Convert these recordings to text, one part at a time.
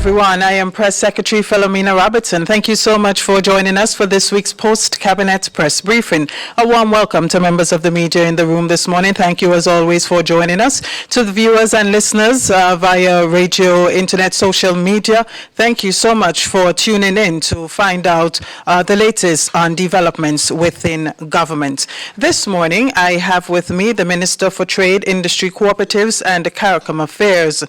everyone. I am Press Secretary Philomena Robertson. Thank you so much for joining us for this week's post-cabinet press briefing. A warm welcome to members of the media in the room this morning. Thank you, as always, for joining us. To the viewers and listeners via radio, internet, social media, thank you so much for tuning in to find out the latest on developments within government. This morning, I have with me the Minister for Trade, Industry, Cooperatives and Carriacou Affairs,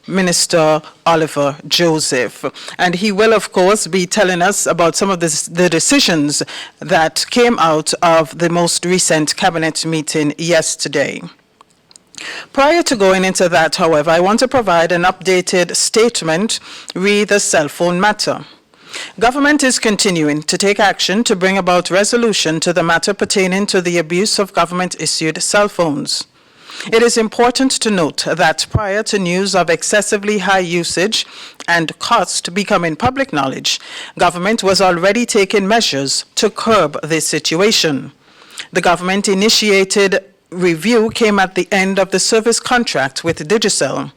Minister Oliver Joseph. And he will, of course, be telling us about some of the decisions that came out of the most recent cabinet meeting yesterday. Prior to going into that, however, I want to provide an updated statement re the cell phone matter. Government is continuing to take action to bring about resolution to the matter pertaining to the abuse of government-issued cell phones. It is important to note that prior to news of excessively high usage and cost becoming public knowledge, government was already taking measures to curb this situation. The government-initiated review came at the end of the service contract with Digicel.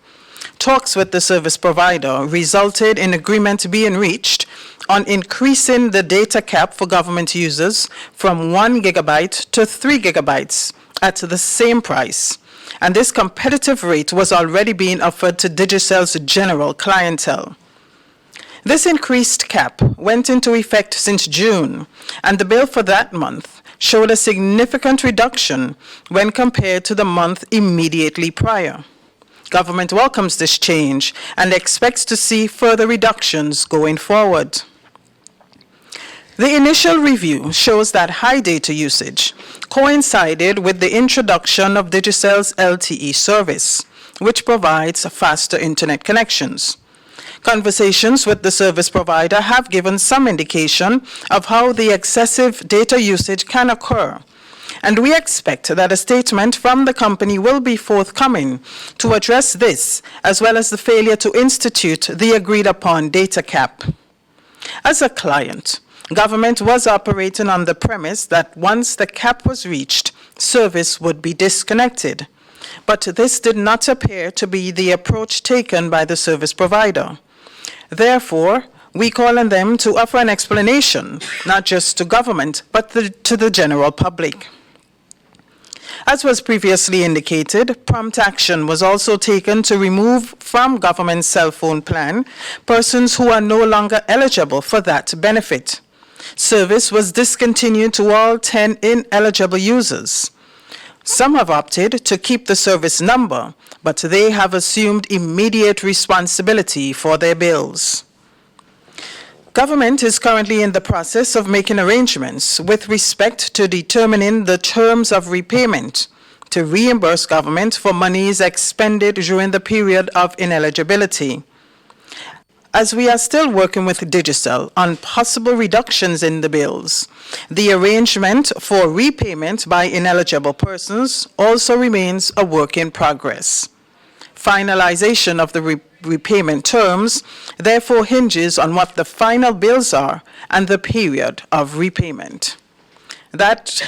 Talks with the service provider resulted in agreement being reached on increasing the data cap for government users from 1 gigabyte to 3 gigabytes at the same price. And this competitive rate was already being offered to Digicel's general clientele. This increased cap went into effect since June, and the bill for that month showed a significant reduction when compared to the month immediately prior. Government welcomes this change and expects to see further reductions going forward. The initial review shows that high data usage coincided with the introduction of Digicel's LTE service, which provides faster internet connections. Conversations with the service provider have given some indication of how the excessive data usage can occur, and we expect that a statement from the company will be forthcoming to address this, as well as the failure to institute the agreed-upon data cap. As a client, government was operating on the premise that once the cap was reached, service would be disconnected. But this did not appear to be the approach taken by the service provider. Therefore, we call on them to offer an explanation, not just to government, but to the general public. As was previously indicated, prompt action was also taken to remove from government's cell phone plan persons who are no longer eligible for that benefit. Service was discontinued to all 10 ineligible users. Some have opted to keep the service number, but they have assumed immediate responsibility for their bills. Government is currently in the process of making arrangements with respect to determining the terms of repayment to reimburse government for monies expended during the period of ineligibility. As we are still working with Digicel on possible reductions in the bills, the arrangement for repayment by ineligible persons also remains a work in progress. Finalization of the repayment terms therefore hinges on what the final bills are and the period of repayment. That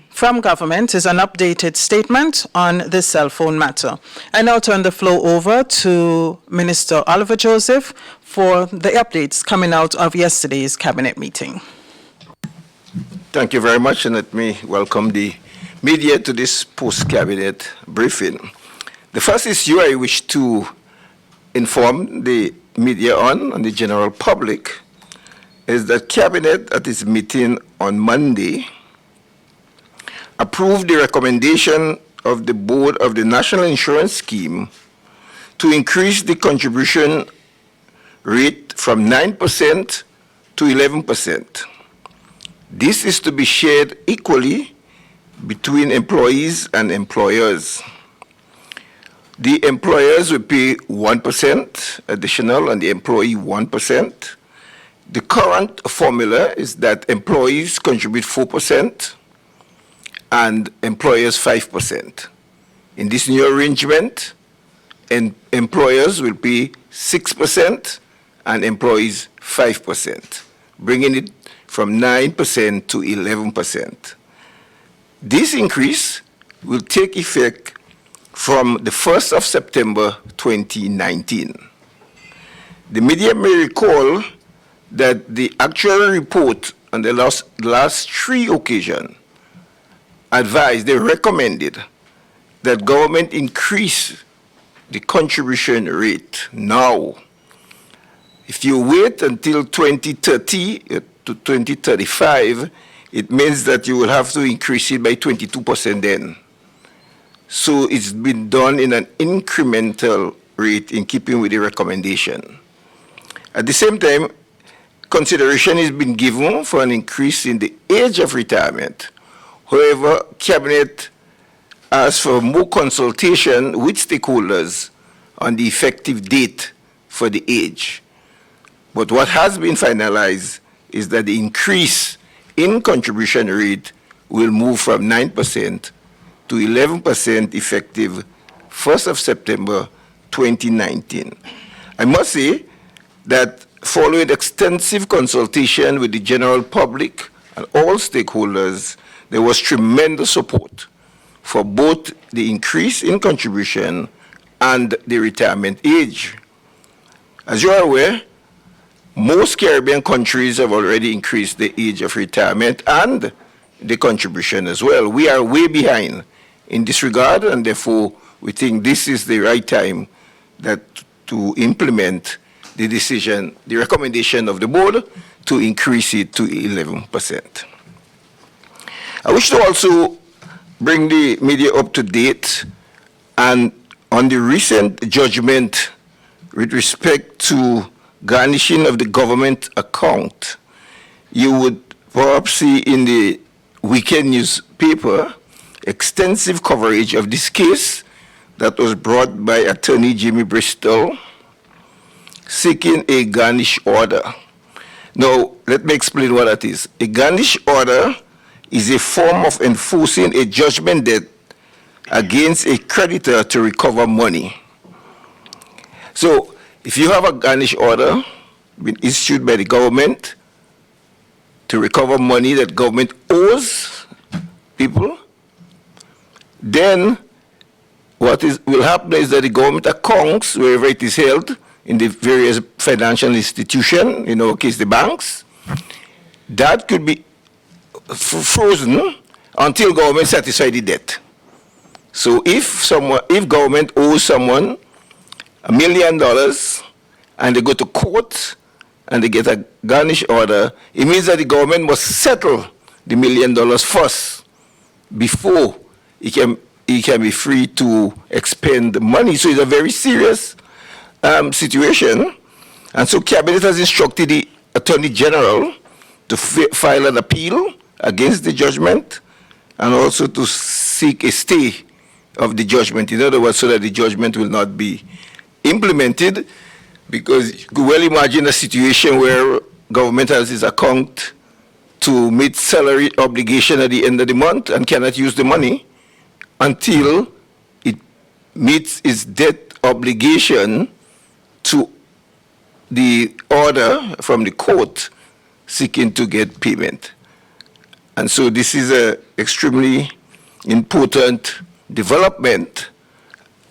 from government is an updated statement on the cell phone matter. I now turn the floor over to Minister Oliver Joseph for the updates coming out of yesterday's cabinet meeting. Thank you very much, and let me welcome the media to this post-cabinet briefing. The first issue I wish to inform the media on, and the general public, is that Cabinet at its meeting on Monday approved the recommendation of the Board of the National Insurance Scheme to increase the contribution rate from 9% to 11%. This is to be shared equally between employees and employers. The employers will pay 1% additional and the employee 1%. The current formula is that employees contribute 4% and employers 5%. In this new arrangement, employers will pay 6% and employees 5%, bringing it from 9% to 11%. This increase will take effect from the 1st of September 2019. The media may recall that the actual report on the last 3 occasions advised, they recommended that government increase the contribution rate now. If you wait until 2030 to 2035, it means that you will have to increase it by 22% then. So it's been done in an incremental rate in keeping with the recommendation. At the same time, consideration has been given for an increase in the age of retirement. However, Cabinet asked for more consultation with stakeholders on the effective date for the age. But what has been finalized is that the increase in contribution rate will move from 9% to 11% effective 1st of September 2019. I must say that following extensive consultation with the general public and all stakeholders, there was tremendous support for both the increase in contribution and the retirement age. As you are aware, most Caribbean countries have already increased the age of retirement and the contribution as well. We are way behind in this regard, and therefore we think this is the right time to implement the decision, the recommendation of the board to increase it to 11%. I wish to also bring the media up to date and on the recent judgment with respect to garnishing of the government account. You would perhaps see in the weekend newspaper extensive coverage of this case that was brought by Attorney Jimmy Bristol seeking a garnish order. Now, let me explain what that is. A garnish order is a form of enforcing a judgment debt against a creditor to recover money. So, if you have a garnish order been issued by the government to recover money that government owes people, then what will happen is that the government accounts, wherever it is held, in the various financial institutions, in our case the banks, that could be frozen until government satisfies the debt. So if government owes someone $1 million and they go to court and they get a garnish order, it means that the government must settle the $1 million first before it can be free to expend the money. So it's a very serious situation. And so Cabinet has instructed the Attorney General to file an appeal against the judgment and also to seek a stay of the judgment. In other words, so that the judgment will not be implemented, because you could well imagine a situation where government has its account to meet salary obligation at the end of the month and cannot use the money until it meets its debt obligation to the order from the court seeking to get payment. And so this is an extremely important development.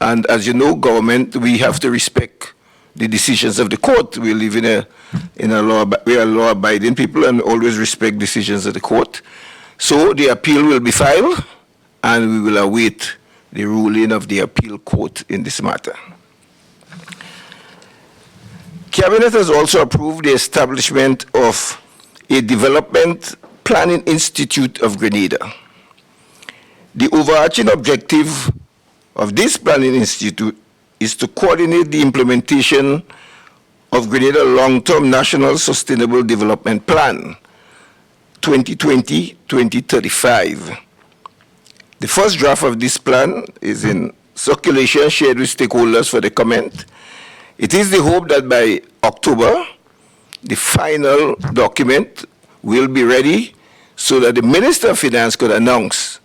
And as you know, government, we have to respect the decisions of the court. We live in a law-abiding people and always respect decisions of the court. So the appeal will be filed, and we will await the ruling of the appeal court in this matter. Cabinet has also approved the establishment of a Development Planning Institute of Grenada. The overarching objective of this planning institute is to coordinate the implementation of Grenada Long-Term National Sustainable Development Plan 2020-2035. The first draft of this plan is in circulation, shared with stakeholders for the comment. It is the hope that by October, the final document will be ready so that the Minister of Finance could announce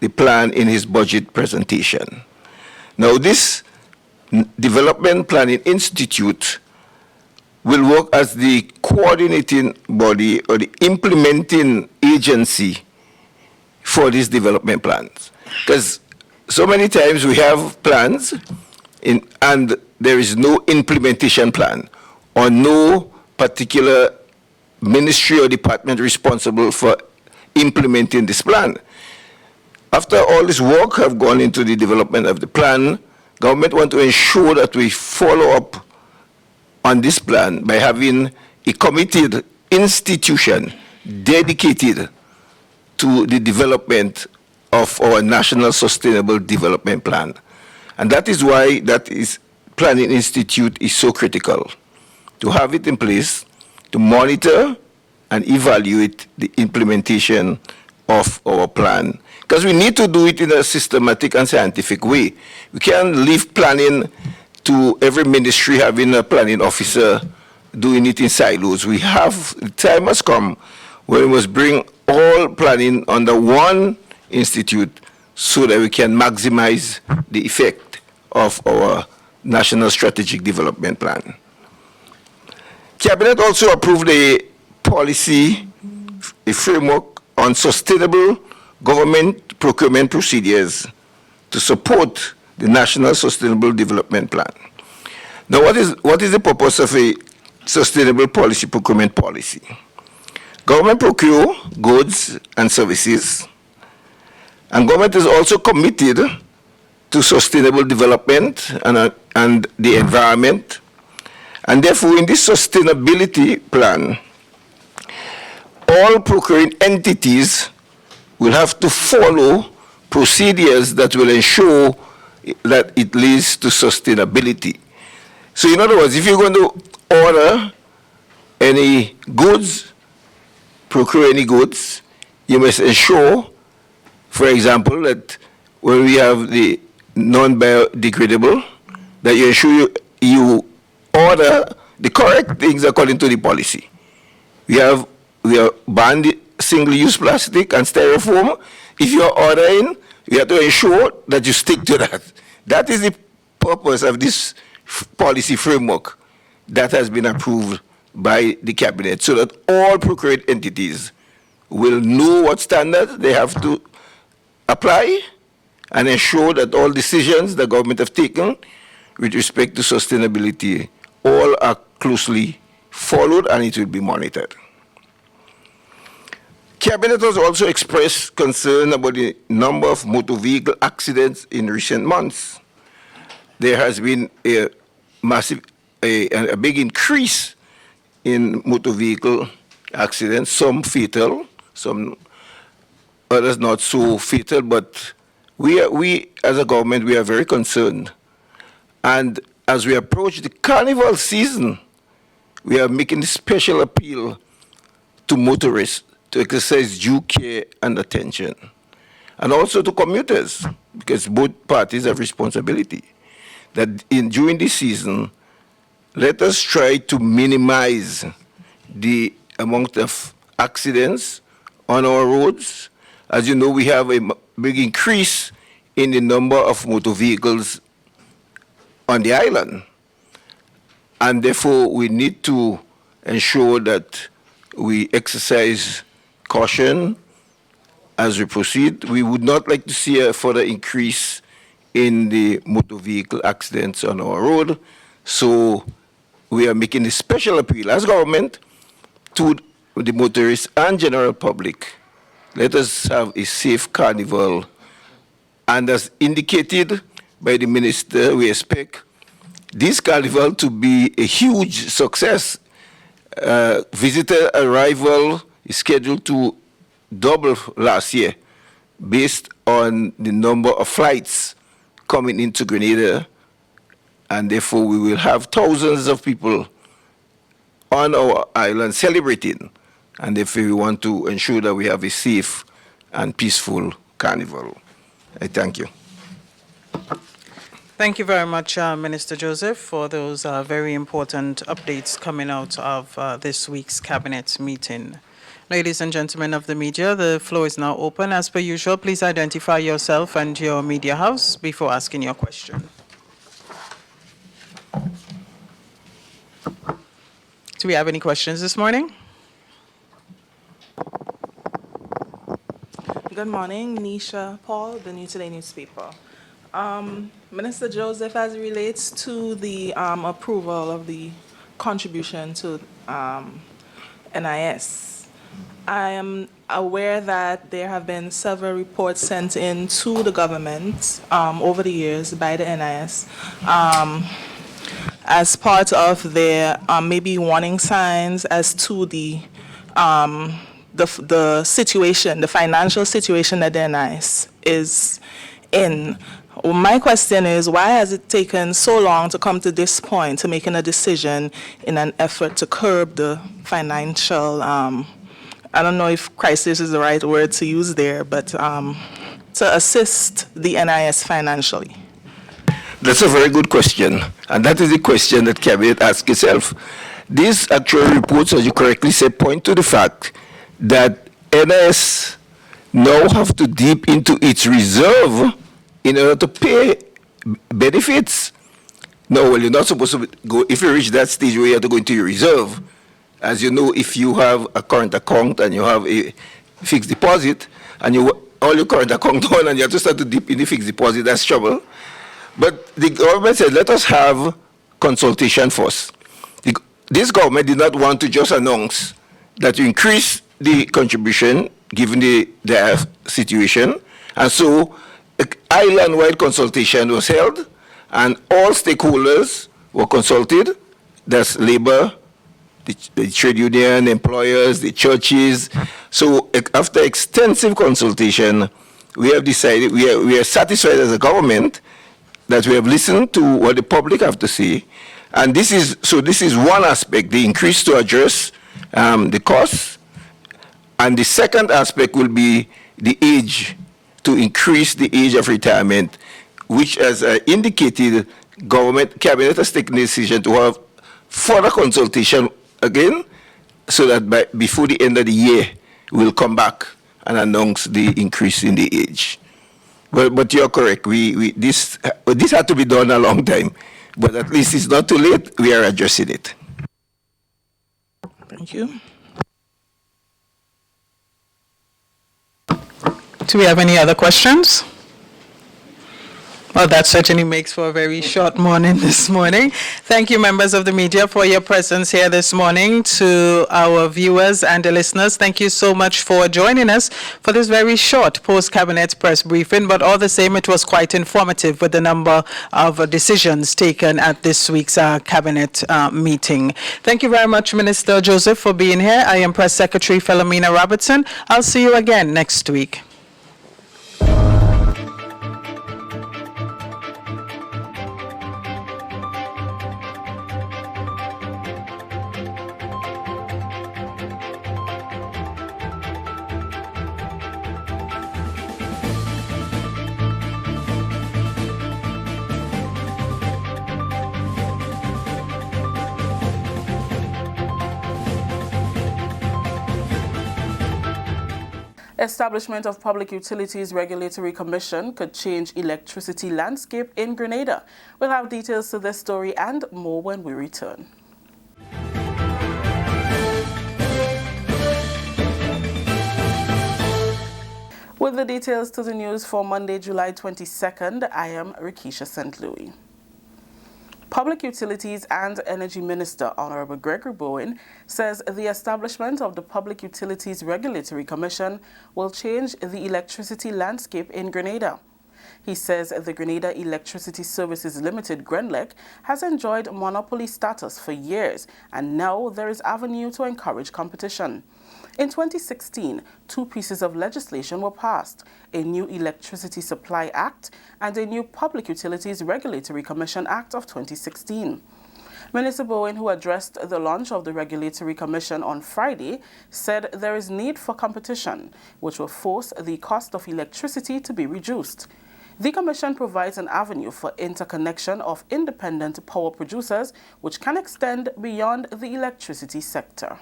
the plan in his budget presentation. Now, this Development Planning Institute will work as the coordinating body or the implementing agency for these development plans. Because so many times we have plans and there is no implementation plan or no particular ministry or department responsible for implementing this plan. After all this work have gone into the development of the plan, government want to ensure that we follow up on this plan by having a committed institution dedicated to the development of our National Sustainable Development Plan. And that is why Planning Institute is so critical, to have it in place to monitor and evaluate the implementation of our plan. Because we need to do it in a systematic and scientific way. We can't leave planning to every ministry having a planning officer doing it in silos. The time has come when we must bring all planning under one institute so that we can maximize the effect of our National Strategic Development Plan. Cabinet also approved a framework on sustainable government procurement procedures to support the National Sustainable Development Plan. Now, what is the purpose of a sustainable procurement policy? Government procure goods and services, and government is also committed to sustainable development and the environment. And therefore, in this sustainability plan, all procuring entities will have to follow procedures that will ensure that it leads to sustainability. So in other words, if you're going to order any goods, procure any goods, you must ensure, for example, that when we have the non-biodegradable, that you ensure you order the correct things according to the policy. We are banned single-use plastic and styrofoam. If you are ordering, you have to ensure that you stick to that. That is the purpose of this policy framework that has been approved by the cabinet, so that all procured entities will know what standards they have to apply and ensure that all decisions the government have taken with respect to sustainability all are closely followed and it will be monitored. Cabinet has also expressed concern about the number of motor vehicle accidents in recent months. There has been a big increase in motor vehicle accidents, some fatal, some others not so fatal, but we as a government, we are very concerned. And as we approach the carnival season, we are making a special appeal to motorists to exercise due care and attention, and also to commuters, because both parties have responsibility, that during this season, let us try to minimize the amount of accidents on our roads. As you know, we have a big increase in the number of motor vehicles on the island. And therefore, we need to ensure that we exercise caution as we proceed. We would not like to see a further increase in the motor vehicle accidents on our road. So we are making a special appeal as government to the motorists and general public. Let us have a safe carnival. And as indicated by the minister, we expect this carnival to be a huge success. Visitor arrival is scheduled to double last year based on the number of flights coming into Grenada, and therefore we will have thousands of people on our island celebrating, and therefore we want to ensure that we have a safe and peaceful carnival. I thank you. Thank you very much, Minister Joseph, for those very important updates coming out of this week's cabinet meeting. Ladies and gentlemen of the media, the floor is now open. As per usual, please identify yourself and your media house before asking your question. Do we have any questions this morning? Good morning, Nisha Paul, the New Today newspaper. Minister Joseph, as it relates to the approval of the contribution to NIS, I am aware that there have been several reports sent in to the government over the years by the NIS as part of their maybe warning signs as to the situation, the financial situation that the NIS is in. My question is, why has it taken so long to come to this point, to making a decision in an effort to curb the financial, I don't know if crisis is the right word to use there, but to assist the NIS financially? That's a very good question, and that is the question that Cabinet asks itself. These actual reports, as you correctly said, point to the fact that NIS now have to dip into its reserve in order to pay benefits. No, well, you're not supposed to go, if you reach that stage where you have to go into your reserve. As you know, if you have a current account and you have a fixed deposit, and all your current account on, and you have to start to dip in the fixed deposit, that's trouble. But the government said, let us have consultation first. This government did not want to just announce that you increase the contribution given the situation. And so island-wide consultation was held, and all stakeholders were consulted. That's labor, the trade union, employers, the churches. So after extensive consultation, we have decided, we are satisfied as a government that we have listened to what the public have to say. And this is one aspect, the increase to address the costs. And the second aspect will be the age, to increase the age of retirement, which, as I indicated, cabinet has taken the decision to have further consultation again, so that before the end of the year, we'll come back and announce the increase in the age. But you're correct. This had to be done a long time, but at least it's not too late. We are addressing it. Thank you. Do we have any other questions? Well, that certainly makes for a very short morning this morning. Thank you, members of the media, for your presence here this morning. To our viewers and the listeners, thank you so much for joining us for this very short post-cabinet press briefing. But all the same, it was quite informative with the number of decisions taken at this week's cabinet meeting. Thank you very much, Minister Joseph, for being here. I am Press Secretary Philomena Robertson. I'll see you again next week. Establishment of Public Utilities Regulatory Commission could change electricity landscape in Grenada. We'll have details to this story and more when we return. With the details to the news for Monday, July 22nd, I am Rikisha St. Louis. Public Utilities and Energy Minister Honorable Gregory Bowen says the establishment of the Public Utilities Regulatory Commission will change the electricity landscape in Grenada. He says the Grenada Electricity Services Limited, GRENLEC, has enjoyed monopoly status for years, and now there is avenue to encourage competition. In 2016, two pieces of legislation were passed, a new Electricity Supply Act and a new Public Utilities Regulatory Commission Act of 2016. Minister Bowen, who addressed the launch of the Regulatory Commission on Friday, said there is need for competition, which will force the cost of electricity to be reduced. The Commission provides an avenue for interconnection of independent power producers, which can extend beyond the electricity sector.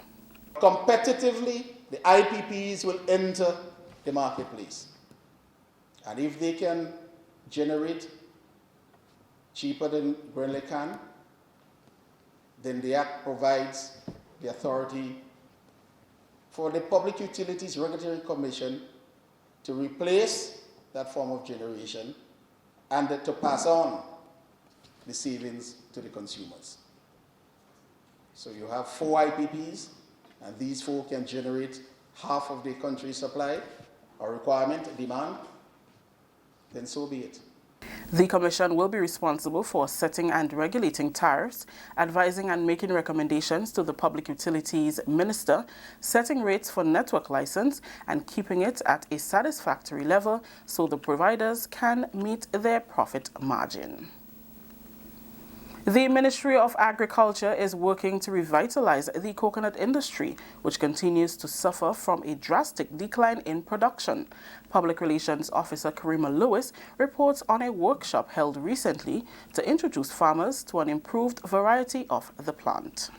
Competitively, the IPPs will enter the marketplace. And if they can generate cheaper than GRENLEC can, then the Act provides the authority for the Public Utilities Regulatory Commission to replace that form of generation and to pass on the savings to the consumers. So you have 4 IPPs, and these 4 can generate half of the country's supply or requirement, demand, then so be it. The Commission will be responsible for setting and regulating tariffs, advising and making recommendations to the Public Utilities Minister, setting rates for network license, and keeping it at a satisfactory level so the providers can meet their profit margin. The Ministry of Agriculture is working to revitalize the coconut industry, which continues to suffer from a drastic decline in production. Public Relations Officer Karima Lewis reports on a workshop held recently to introduce farmers to an improved variety of the plant.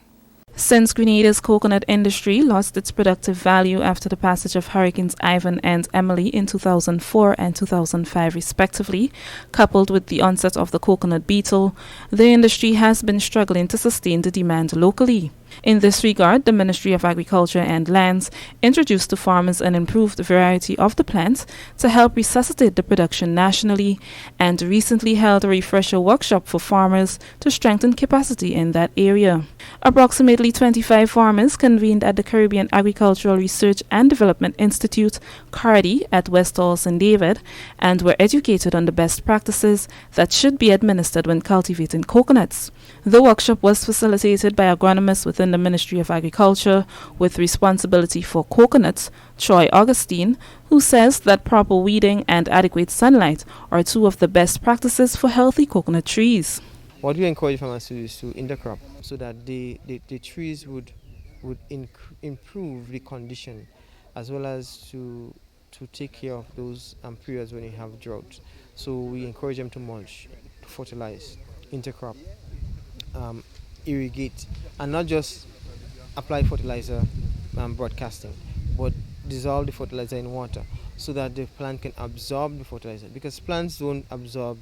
Since Grenada's coconut industry lost its productive value after the passage of Hurricanes Ivan and Emily in 2004 and 2005 respectively, coupled with the onset of the coconut beetle, the industry has been struggling to sustain the demand locally. In this regard, the Ministry of Agriculture and Lands introduced to farmers an improved variety of the plant to help resuscitate the production nationally, and recently held a refresher workshop for farmers to strengthen capacity in that area. Approximately 25 farmers convened at the Caribbean Agricultural Research and Development Institute, CARDI, at West Hall St. David, and were educated on the best practices that should be administered when cultivating coconuts. The workshop was facilitated by agronomists within the Ministry of Agriculture with responsibility for coconuts, Troy Augustine, who says that proper weeding and adequate sunlight are 2 of the best practices for healthy coconut trees. What we encourage farmers to do is to intercrop so that the trees would improve the condition, as well as to take care of those periods when you have drought. So we encourage them to mulch, to fertilize, intercrop, irrigate, and not just apply fertilizer broadcasting, but dissolve the fertilizer in water so that the plant can absorb the fertilizer, because plants don't absorb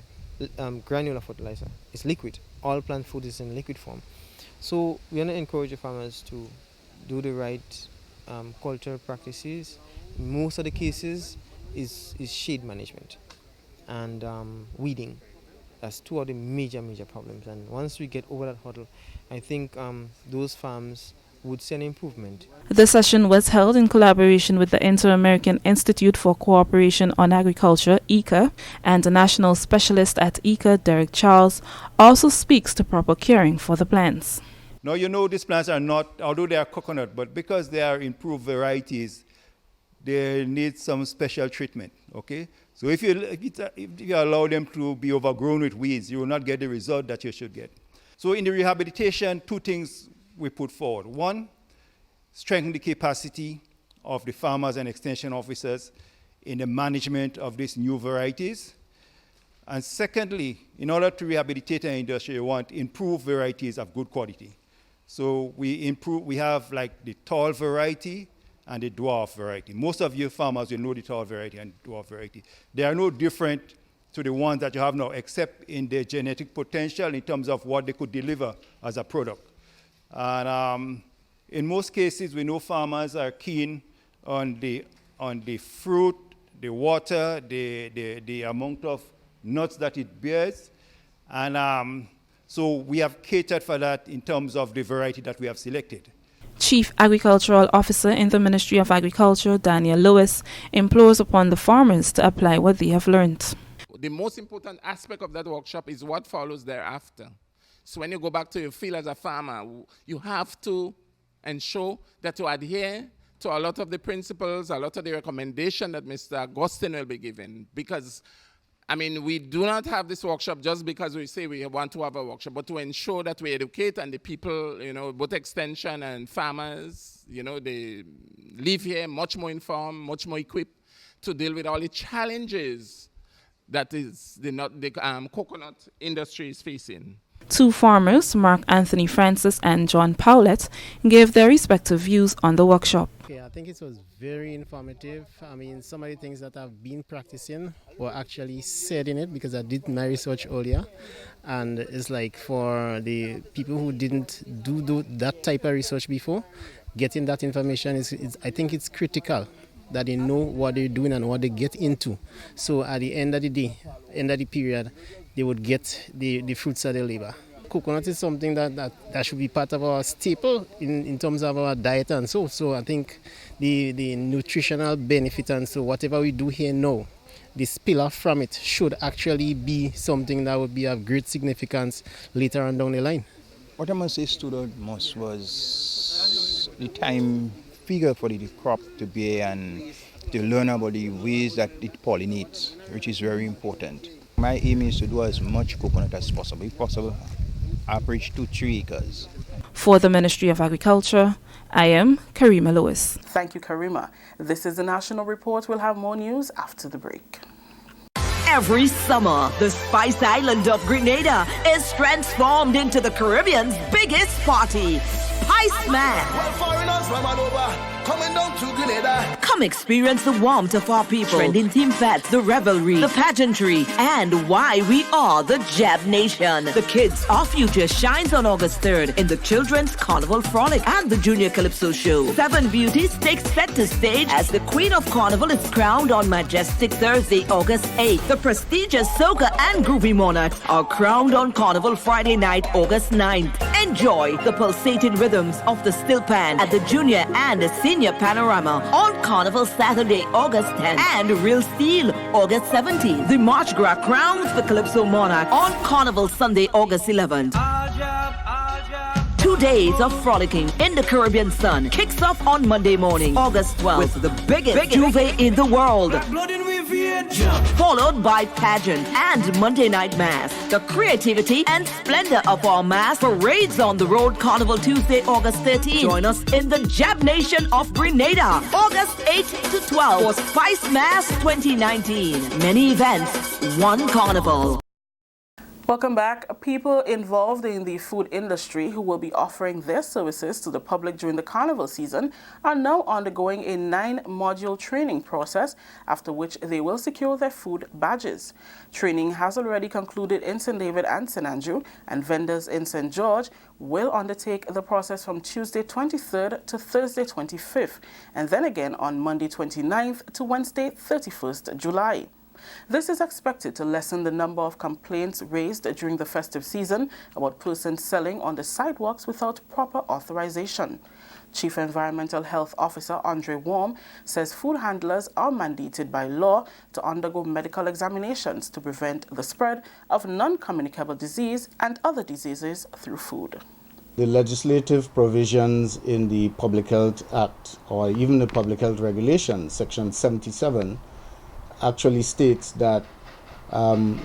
granular fertilizer. It's liquid. All plant food is in liquid form. So we want to encourage the farmers to do the right cultural practices. In most of the cases is shade management and weeding. That's 2 of the major problems. And once we get over that hurdle, I think those farms would see an improvement. The session was held in collaboration with the Inter-American Institute for Cooperation on Agriculture, ICA, and the national specialist at ICA, Derek Charles, also speaks to proper caring for the plants. Now, you know, these plants are not, although they are coconut, but because they are improved varieties, they need some special treatment, okay? So if you allow them to be overgrown with weeds, you will not get the result that you should get. So in the rehabilitation, 2 things we put forward. 1, strengthen the capacity of the farmers and extension officers in the management of these new varieties. And secondly, in order to rehabilitate an industry, you want improved varieties of good quality. So we have like the tall variety and the dwarf variety. Most of you farmers will know the tall variety and dwarf variety. They are no different to the ones that you have now, except in their genetic potential in terms of what they could deliver as a product. And in most cases, we know farmers are keen on the fruit, the water, the amount of nuts that it bears. And so we have catered for that in terms of the variety that we have selected. Chief Agricultural Officer in the Ministry of Agriculture, Daniel Lewis, implores upon the farmers to apply what they have learned. The most important aspect of that workshop is what follows thereafter. So when you go back to your field as a farmer, you have to ensure that you adhere to a lot of the principles, a lot of the recommendation that Mr. Augustine will be giving. Because, I mean, we do not have this workshop just because we say we want to have a workshop, but to ensure that we educate and the people, you know, both extension and farmers, you know, they live here much more informed, much more equipped to deal with all the challenges that is the coconut industry is facing. 2 farmers, Mark Anthony Francis and John Powlett, gave their respective views on the workshop. Okay, I think it was very informative. I mean, some of the things that I've been practicing were actually said in it, because I did my research earlier. And it's like for the people who didn't do that type of research before, getting that information is I think it's critical that they know what they're doing and what they get into. So at the end of the day, end of the period, they would get the fruits of their labor. Coconut is something that should be part of our staple in terms of our diet and so. So I think the nutritional benefit and so whatever we do here now, the spill-off from it should actually be something that would be of great significance later on down the line. What I must say stood out most was the time figure for the crop to bear and to learn about the ways that it pollinates, which is very important. My aim is to do as much coconut as possible. If possible, average 2-3 acres. For the Ministry of Agriculture, I am Karima Lewis. Thank you, Karima. This is the National Report. We'll have more news after the break. Every summer, the Spice Island of Grenada is transformed into the Caribbean's biggest party, Spice Man. Come experience the warmth of our people, trending theme fats, the revelry, the pageantry, and why we are the Jab Nation. The Kids Our Future shines on August 3rd in the Children's Carnival Frolic and the Junior Calypso Show. 7 beauties take center stage as the Queen of Carnival is crowned on majestic Thursday, August 8th. The prestigious Soca and Groovy Monarchs are crowned on Carnival Friday night, August 9th. Enjoy the pulsating rhythms of the Still Pan at the Junior and Senior Panorama on Carnival Saturday, August 10th, and Real Steel, August 17th. The March Gras crowns the Calypso Monarch on Carnival Sunday, August 11th. 2 days of frolicking in the Caribbean sun kicks off on Monday morning, August 12th, with the biggest juve in the world, followed by pageant and Monday night mass. The creativity and splendor of our mass parades on the road Carnival Tuesday, August 13th. Join us in the Jab Nation of Grenada, August 8th to 12th for Spice Mass 2019. Many events, one carnival. Welcome back. People involved in the food industry who will be offering their services to the public during the carnival season are now undergoing a 9-module training process, after which they will secure their food badges. Training has already concluded in St. David and St. Andrew, and vendors in St. George will undertake the process from Tuesday 23rd to Thursday 25th, and then again on Monday 29th to Wednesday 31st July. This is expected to lessen the number of complaints raised during the festive season about persons selling on the sidewalks without proper authorization. Chief Environmental Health Officer Andre Worm says food handlers are mandated by law to undergo medical examinations to prevent the spread of non-communicable disease and other diseases through food. The legislative provisions in the Public Health Act, or even the Public Health Regulations, Section 77, actually states that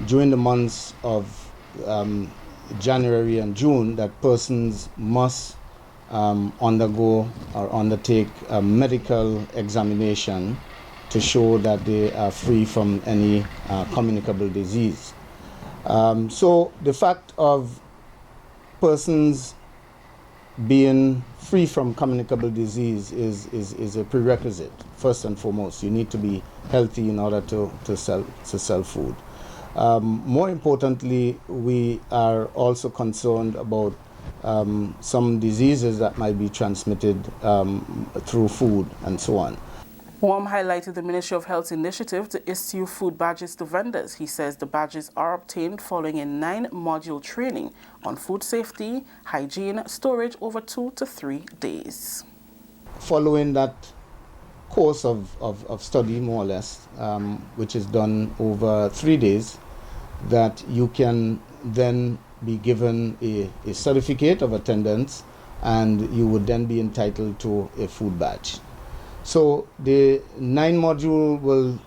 during the months of January and June, that persons must undergo or undertake a medical examination to show that they are free from any communicable disease. So the fact of persons being free from communicable disease is a prerequisite. First and foremost, you need to be healthy in order to sell food. More importantly, we are also concerned about some diseases that might be transmitted through food and so on. Worm highlighted the Ministry of Health's initiative to issue food badges to vendors. He says the badges are obtained following a 9-module training on food safety, hygiene, storage over 2 to 3 days. Following that course of study, more or less, which is done over 3 days, that you can then be given a certificate of attendance, and you would then be entitled to a food badge. So the 9-module will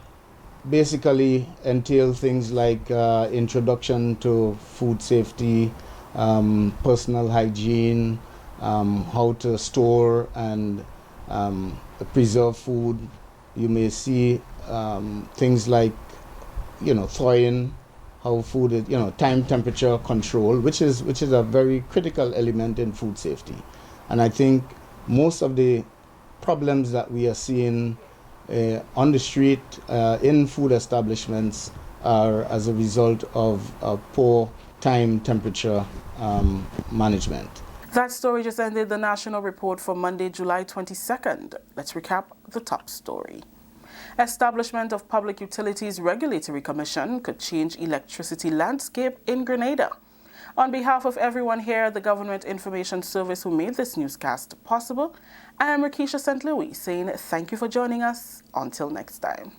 basically entail things like introduction to food safety, personal hygiene, how to store and preserve food. You may see things like, thawing, how food is, time temperature control, which is a very critical element in food safety. And I think most of the problems that we are seeing on the street in food establishments are as a result of poor time temperature management. That story just ended the National Report for Monday, July 22nd. Let's recap the top story. Establishment of Public Utilities Regulatory Commission could change electricity landscape in Grenada. On behalf of everyone here at the Government Information Service who made this newscast possible, I am Rakisha St. Louis saying thank you for joining us. Until next time.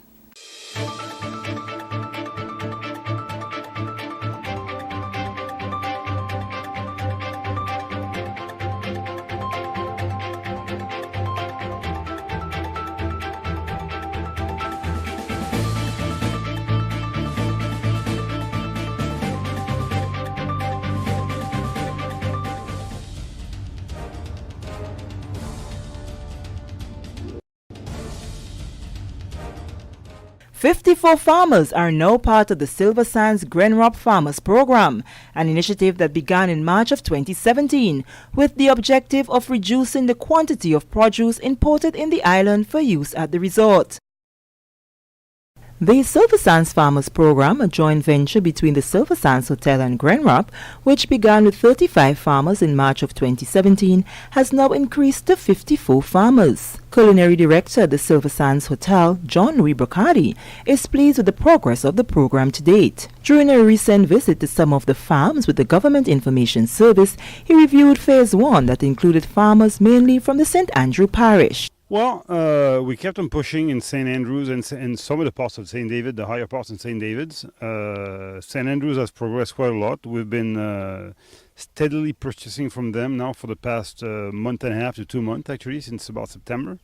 "54 farmers are now part of the Silver Sands Grenada Farmers Program, an initiative that began in March of 2017 with the objective of reducing the quantity of produce imported in the island for use at the resort. The Silver Sands Farmers Program, a joint venture between the Silver Sands Hotel and Grenada, which began with 35 farmers in March of 2017, has now increased to 54 farmers. Culinary Director at the Silver Sands Hotel, John Louis Brocardi, is pleased with the progress of the program to date. During a recent visit to some of the farms with the Government Information Service, he reviewed Phase 1 that included farmers mainly from the St. Andrew Parish. Well, we kept on pushing in St. Andrews and some of the parts of St. David, the higher parts in St. David's. St. Andrews has progressed quite a lot. We've been steadily purchasing from them now for the past month and a half to 2 months, actually, since about September.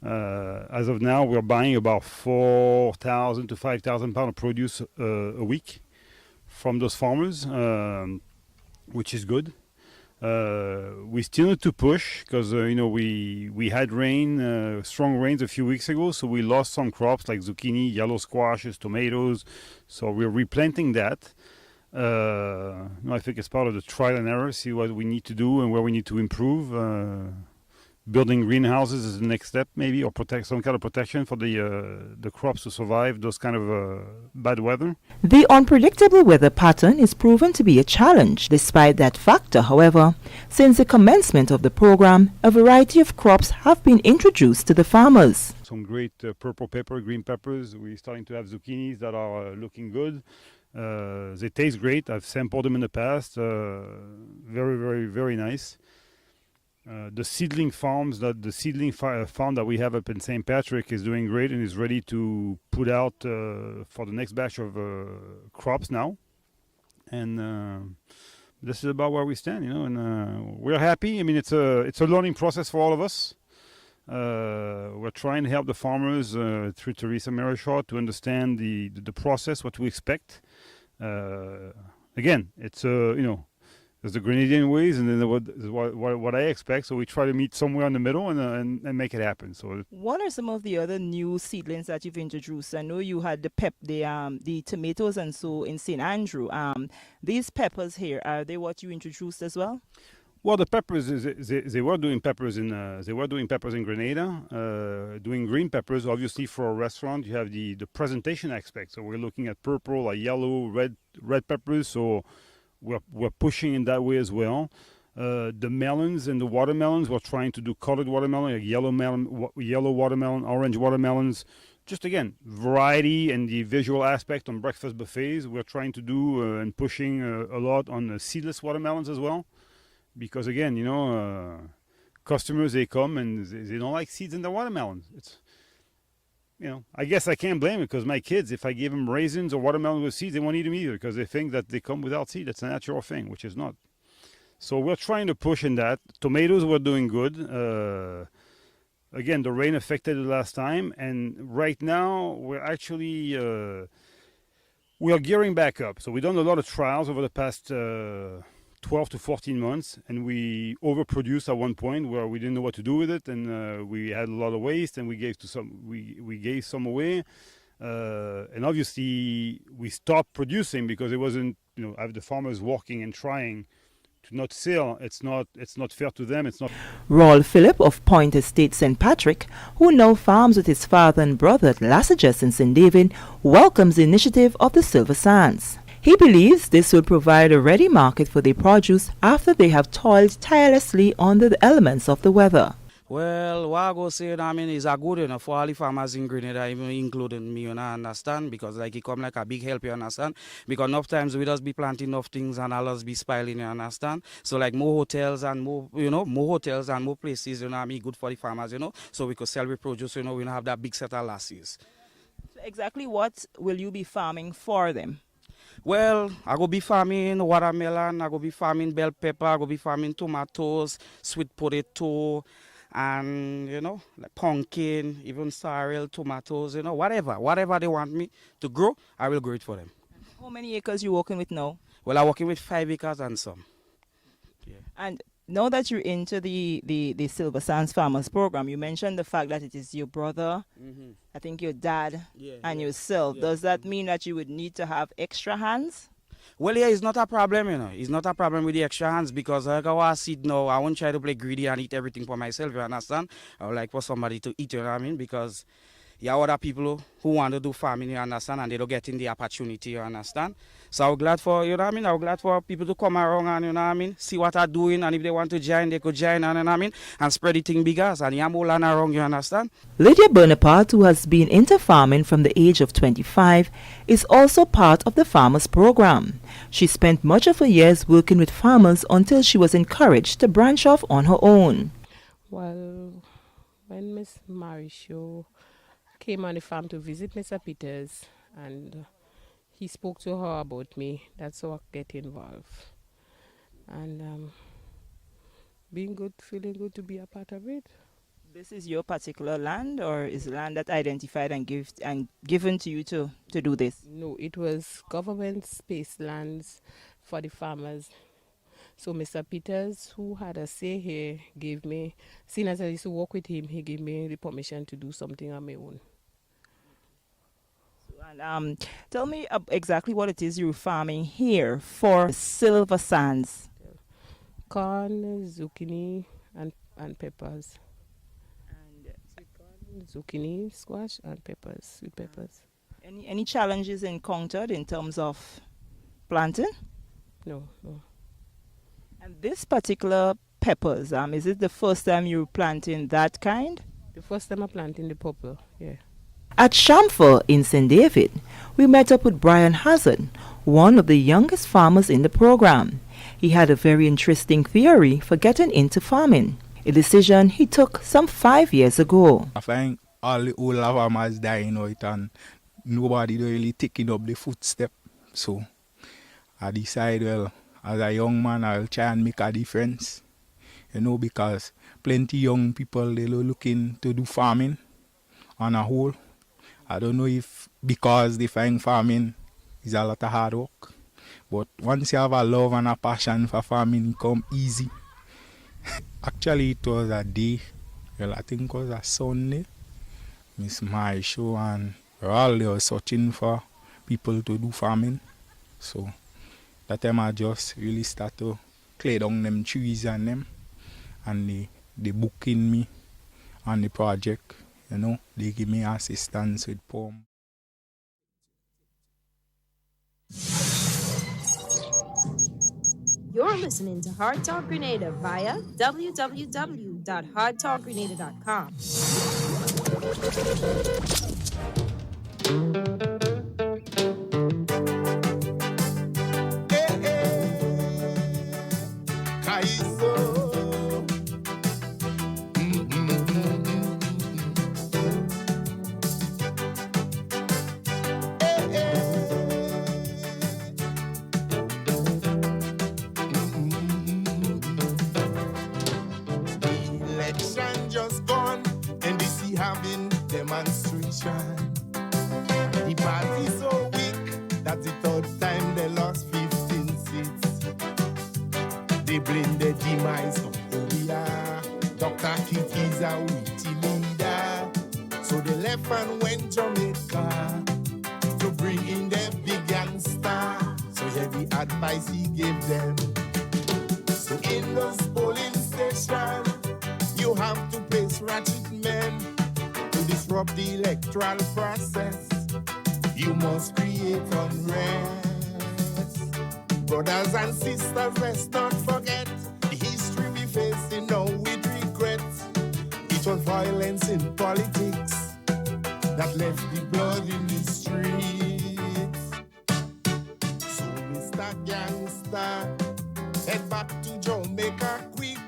As of now, we're buying about 4,000 to 5,000 pounds of produce a week from those farmers, which is good. We still need to push because we had rain, strong rains a few weeks ago, so we lost some crops like zucchini, yellow squashes, tomatoes. So we're replanting that. I think it's part of the trial and error, see what we need to do and where we need to improve. Building greenhouses is the next step, maybe, or protect some kind of protection for the crops to survive those kind of bad weather. The unpredictable weather pattern is proven to be a challenge. Despite that factor, however, since the commencement of the program, a variety of crops have been introduced to the farmers. Some great purple pepper, green peppers. We're starting to have zucchinis that are looking good. They taste great. I've sampled them in the past. Very, very, very nice. The seedling farm that we have up in St. Patrick is doing great and is ready to put out for the next batch of crops now. And this is about where we stand, and we're happy. I mean, it's a learning process for all of us. We're trying to help the farmers through Teresa Marichaud to understand the process, what we expect. Again, it's there's the Grenadian ways, and then what I expect. So we try to meet somewhere in the middle and make it happen. So, what are some of the other new seedlings that you've introduced? I know you had the tomatoes and so in St. Andrew. These peppers here, are they what you introduced as well? Well, the peppers they were doing peppers in Grenada, doing green peppers. Obviously, for a restaurant, you have the presentation aspect. So we're looking at purple, yellow, red peppers. So we're pushing in that way as well. The melons and the watermelons, we're trying to do colored watermelon, like yellow watermelon, orange watermelons. Just again, variety and the visual aspect on breakfast buffets. We're trying to do and pushing a lot on seedless watermelons as well. Because again, customers, they come and they don't like seeds in their watermelons. It's, I guess I can't blame it because my kids, if I give them raisins or watermelon with seeds, they won't eat them either because they think that they come without seed. That's a natural thing, which is not. So we're trying to push in that. Tomatoes were doing good. Again, the rain affected it last time. And right now, we're actually, we are gearing back up. So we've done a lot of trials over the past 12 to 14 months, and we overproduced at one point where we didn't know what to do with it, and we had a lot of waste, and we gave some away, and obviously we stopped producing because it wasn't, have the farmers walking and trying to not sell. It's not fair to them. It's not. Raul Phillip of Point Estate St. Patrick, who now farms with his father and brother at Lassages in St. David, welcomes the initiative of the Silver Sands. He believes this will provide a ready market for their produce after they have toiled tirelessly under the elements of the weather. Well, what I go say, I mean, is a good, for all the farmers in Grenada, even including me, understand? Because, like, it come like a big help, you understand? Because enough times we just be planting enough things and all us be spoiling, you understand? So, like, more hotels and more, more hotels and more places, I mean, good for the farmers, so we could sell the produce, we don't have that big set of losses. So exactly what will you be farming for them? Well, I go be farming watermelon, I go be farming bell pepper, I go be farming tomatoes, sweet potato, and like pumpkin, even sorrel, tomatoes, whatever they want me to grow, I will grow it for them. How many acres you working with now? Well, I'm working with 5 acres and some. Yeah. And now that you're into the Silver Sands Farmers Program, you mentioned the fact that it is your brother, I think your dad, and yourself. Does that mean that you would need to have extra hands? Well, yeah, it's not a problem, It's not a problem with the extra hands because like I see now, I won't try to play greedy and eat everything for myself, you understand? I would like for somebody to eat, you know what I mean? Because you have other people who want to do farming, you understand, and they don't get in the opportunity, you understand? So I'm glad for, I'm glad for people to come around and, see what I'm doing, and if they want to join, they could join, and spread the thing bigger, and you have all around, you understand? Lydia Bonaparte, who has been into farming from the age of 25, is also part of the Farmers Program. She spent much of her years working with farmers until she was encouraged to branch off on her own. Well, when Miss Marisho came on the farm to visit Mr. Peters, and he spoke to her about me, that's how I get involved. And being good, feeling good to be a part of it. This is your particular land, or is land that identified and given to you to do this? No, it was government space lands for the farmers. So Mr. Peters, who had a say here, gave me, seeing as I used to work with him, he gave me the permission to do something on my own. And tell me exactly what it is you're farming here for Silver Sands. Corn, zucchini, and peppers. And sweet corn, zucchini, squash, and peppers, sweet peppers. Any challenges encountered in terms of planting? No. And this particular peppers, is it the first time you're planting that kind? The first time I'm planting the purple, yeah. At Chamfer in St. David, we met up with Brian Hazard, one of the youngest farmers in the program. He had a very interesting theory for getting into farming, a decision he took some 5 years ago. I find all the old farmers dying out and nobody really taking up the footstep. So I decided, well, as a young man, I'll try and make a difference. Because plenty young people, they're looking to do farming on a whole. I don't know if because they find farming is a lot of hard work. But once you have a love and a passion for farming, it comes easy. Actually, it was a day, I think it was a Sunday, Miss Marisho and all they were searching for people to do farming. So that time I just really start to clear down them trees and them. And they booking me on the project. They give me assistance with poem. You're listening to Hard Talk Grenada via www.hardtalkgrenada.com. The party so weak that the third time they lost 15 seats. They blame the demise of Obia. Dr. Keith is a witty leader. So they left and went Jamaica to bring in the big gangster. So hear the advice he gave them. So in those polling stations, you have to face ratchet men to disrupt the electoral process. You must create unrest. Brothers and sisters, let's not forget the history we facing now with regret. politics that left the blood in the streets. So Mr. Gangster, head back to Jamaica quick.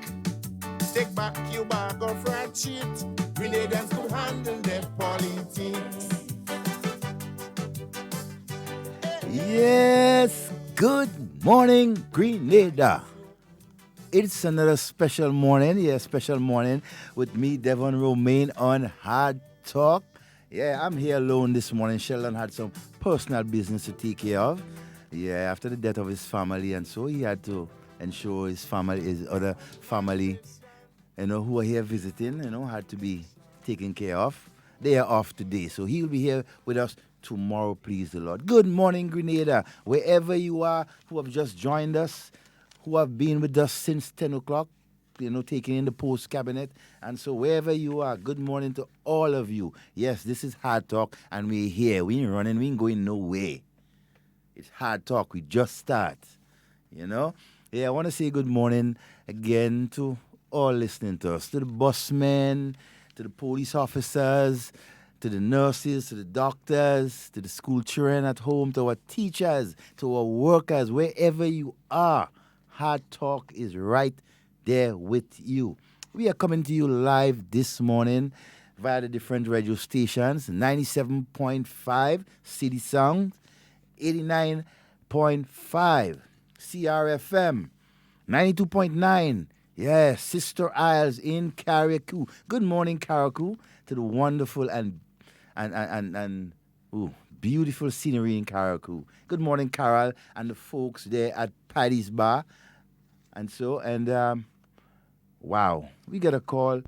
Take back your bag of rat shit. Grenadians could handle their politics. Yes, good morning, Grenada. It's another special morning, special morning with me, Devon Romain, on Hard Talk. Yeah, I'm here alone this morning. Sheldon had some personal business to take care of. Yeah, after the death of his family, and so he had to ensure his family, his other family, who are here visiting, had to be taken care of. They are off today, so he'll be here with us tomorrow, please the Lord. Good morning, Grenada. Wherever you are, who have just joined us, who have been with us since 10 o'clock, taking in the post-cabinet. And so wherever you are, good morning to all of you. Yes, this is Hard Talk, and we're here. We ain't running, we ain't going nowhere. It's Hard Talk. We just start, Yeah, I want to say good morning again to all listening to us, to the busmen, to the police officers, to the nurses, to the doctors, to the school children at home, to our teachers, to our workers, wherever you are. Hard Talk is right there with you. We are coming to you live this morning via the different radio stations, 97.5 City Sound, 89.5 CRFM, 92.9, yes, Sister Isles in Carriacou. Good morning, Carriacou, to the wonderful and beautiful scenery in Carriacou. Good morning, Carol, and the folks there at Paddy's Bar. Wow, we got a call.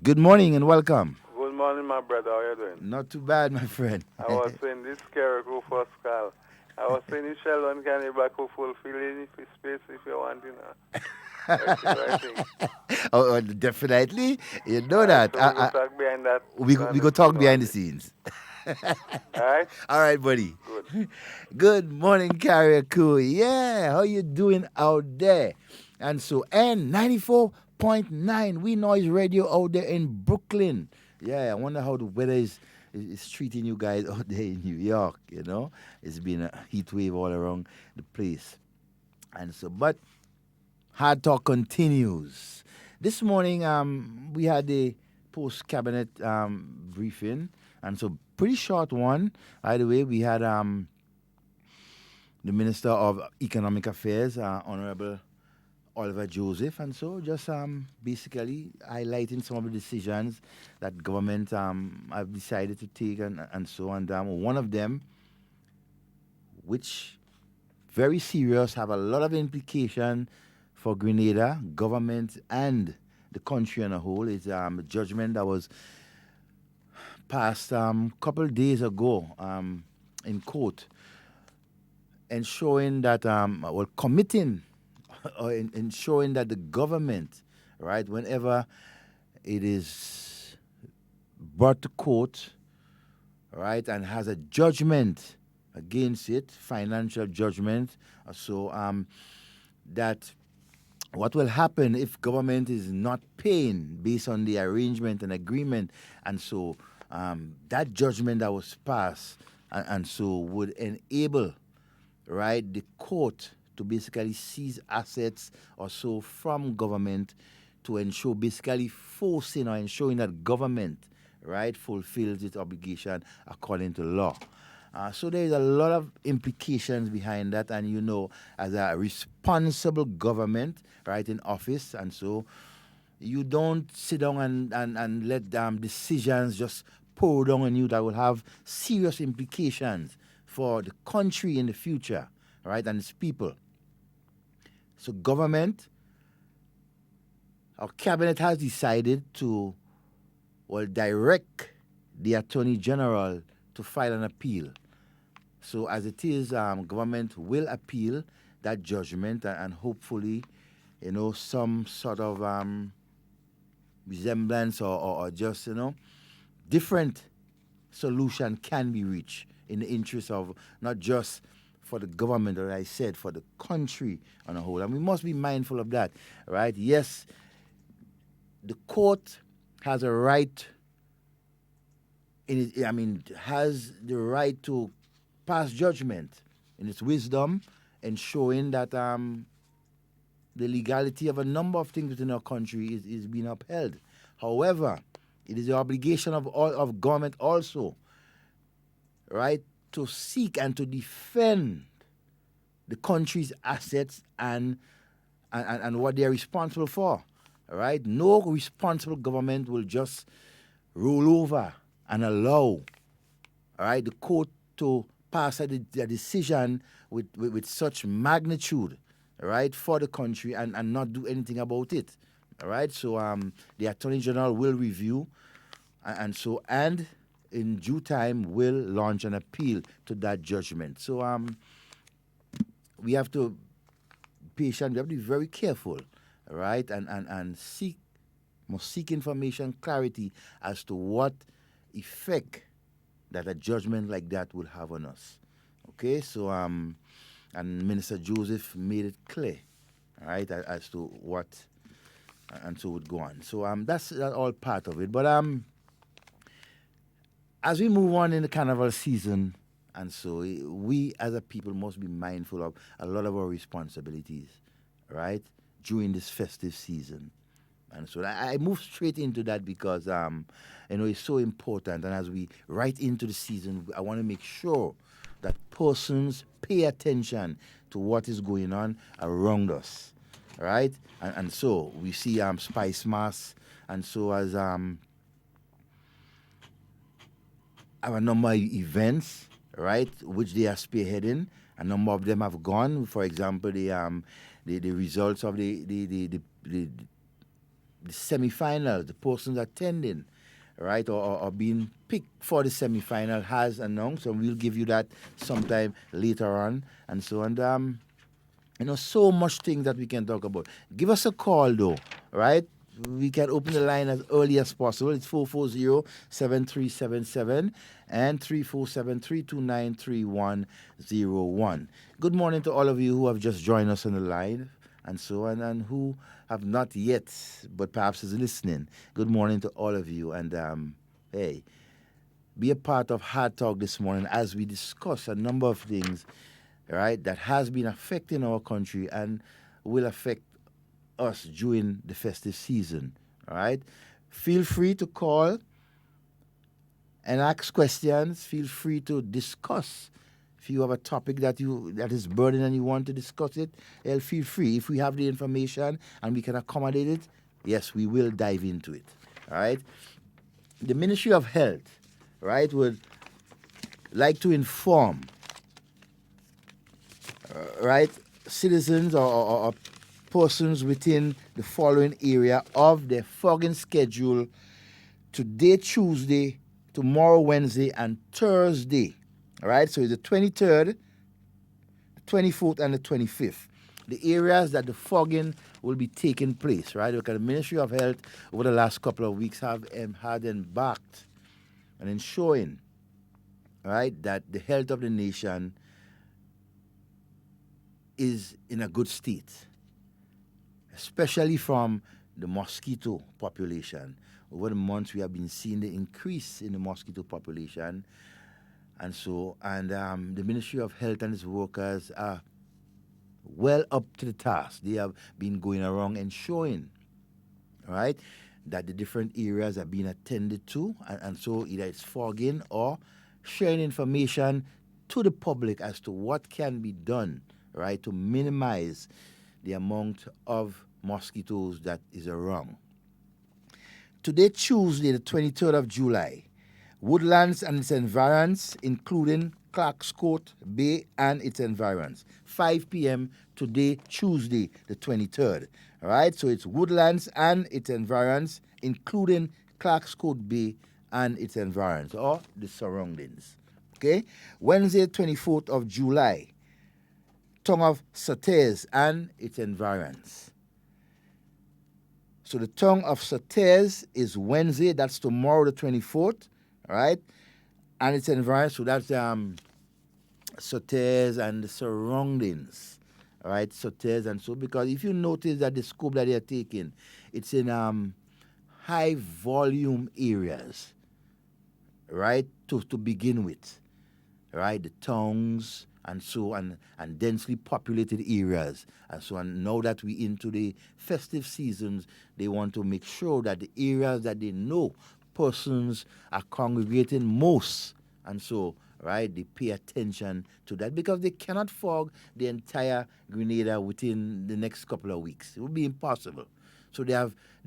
Good morning and welcome. Good morning, my brother. How are you doing? Not too bad, my friend. I was saying this Carriacou first call. I was saying if Sheldon can you back up fulfilling his space if you want, Oh, definitely. You know that. So we go talk behind that. We go talk behind the scenes. All right, buddy. Good. Good morning, Carriacou. Yeah, how you doing out there? And 94.9 We Noise Radio out there in Brooklyn. Yeah, I wonder how the weather is treating you guys out there in New York, It's been a heat wave all around the place. But Hard Talk continues. This morning, we had a post-cabinet briefing, pretty short one. By the way, we had the Minister of Economic Affairs, Honorable Oliver Joseph, just basically highlighting some of the decisions that government have decided to take and so on. One of them, which very serious, have a lot of implication for Grenada, government, and the country on a whole, is a judgment that was passed a couple of days ago in court, ensuring that, committing or ensuring that the government, right, whenever it is brought to court, right, and has a judgment against it, financial judgment, that what will happen if government is not paying based on the arrangement and agreement, that judgment that was passed, would enable, right, the court to basically seize assets from government to ensure, basically forcing or ensuring that government, right, fulfills its obligation according to law. There's a lot of implications behind that, and as a responsible government, right, in office, you don't sit down and let decisions just pour down on you that will have serious implications for the country in the future, right, and its people. So government, our cabinet has decided to, direct the Attorney General to file an appeal. So as it is, government will appeal that judgment and hopefully, some sort of resemblance or just, different solution can be reached in the interest of not just for the government, or I said, for the country on a whole. And we must be mindful of that, right? Yes, the court has a right, has the right to pass judgment in its wisdom and showing that the legality of a number of things within our country is being upheld. However, it is the obligation of government also, right, to seek and to defend the country's assets and what they are responsible for. All right? No responsible government will just roll over and allow, all right, the court to pass a decision with such magnitude, all right, for the country and not do anything about it. All right? So the Attorney General will review and in due time will launch an appeal to that judgment. So we have to be patient, we have to be very careful, all right, and seek information, clarity as to what effect that a judgment like that will have on us. Okay, so and Minister Joseph made it clear, all right, as to what and so would go on. So that's all part of it. But as we move on in the carnival season, and so we as a people must be mindful of a lot of our responsibilities, right, during this festive season. And so I move straight into that because, it's so important. And as we right into the season, I want to make sure that persons pay attention to what is going on around us, right? And so we see Spice Mass, and so as have a number of events, right, which they are spearheading. A number of them have gone. For example, the results of the semi-final, the persons attending, right, or being picked for the semi-final has announced, and we'll give you that sometime later on, and so on. So much things that we can talk about. Give us a call, though, right? We can open the line as early as possible. It's 440-7377 and 347-329-3101. Good morning to all of you who have just joined us on the line, and so on, and who have not yet, but perhaps is listening. Good morning to all of you, and hey, be a part of Hard Talk this morning as we discuss a number of things, right, that has been affecting our country and will affect us during the festive season. All right, feel free to call and ask questions. Feel free to discuss. If you have a topic that is burning and you want to discuss it, feel free. If we have the information and we can accommodate it, yes, we will dive into it. All right. The Ministry of Health, right, would like to inform, right, citizens or persons within the following area of their fogging schedule today, Tuesday, tomorrow, Wednesday, and Thursday. All right, so it's the 23rd, the 24th, and the 25th. The areas that the fogging will be taking place, right? Because the Ministry of Health over the last couple of weeks have had embarked on ensuring, right, that the health of the nation is in a good state, especially from the mosquito population. Over the months, we have been seeing the increase in the mosquito population. And so, the Ministry of Health and its workers are well up to the task. They have been going around ensuring, right, that the different areas are being attended to. And so either it's fogging or sharing information to the public as to what can be done, right, to minimize the amount of mosquitoes that is around. Today, Tuesday, the 23rd of July, Woodlands and its environs, including Carriacou Bay and its environs, 5 p.m. today, Tuesday, the 23rd. All right, so it's Woodlands and its environs, including Carriacou Bay and its environs, or the surroundings. Okay, Wednesday, 24th of July, Tongue of Sautez and its environs. So the Tongue of Sautez is Wednesday, that's tomorrow, the 24th. All right, and its environs, so that's Sautez and the surroundings. All right, Sautez, and so because if you notice that the scope that they are taking, it's in high volume areas, right, to begin with, right, the towns and so on, and densely populated areas and so on. Now that we into the festive seasons, they want to make sure that the areas that they know persons are congregating most, and so, right, they pay attention to that, because they cannot fog the entire Grenada within the next couple of weeks. It would be impossible. So they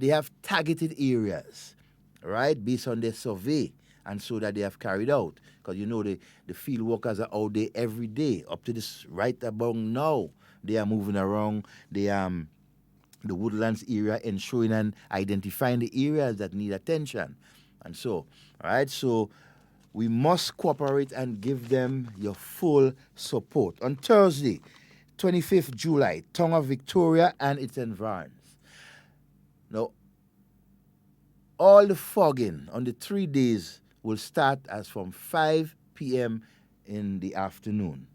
have targeted areas, right, based on their survey, and so that they have carried out. Because you know the field workers are out there every day. Up to this right about now, they are moving around the woodlands area, ensuring and identifying the areas that need attention. And so, all right, so we must cooperate and give them your full support. On Thursday, 25th July, Tongue of Victoria and its environs. Now, all the fogging on the 3 days will start as from 5 p.m. in the afternoon.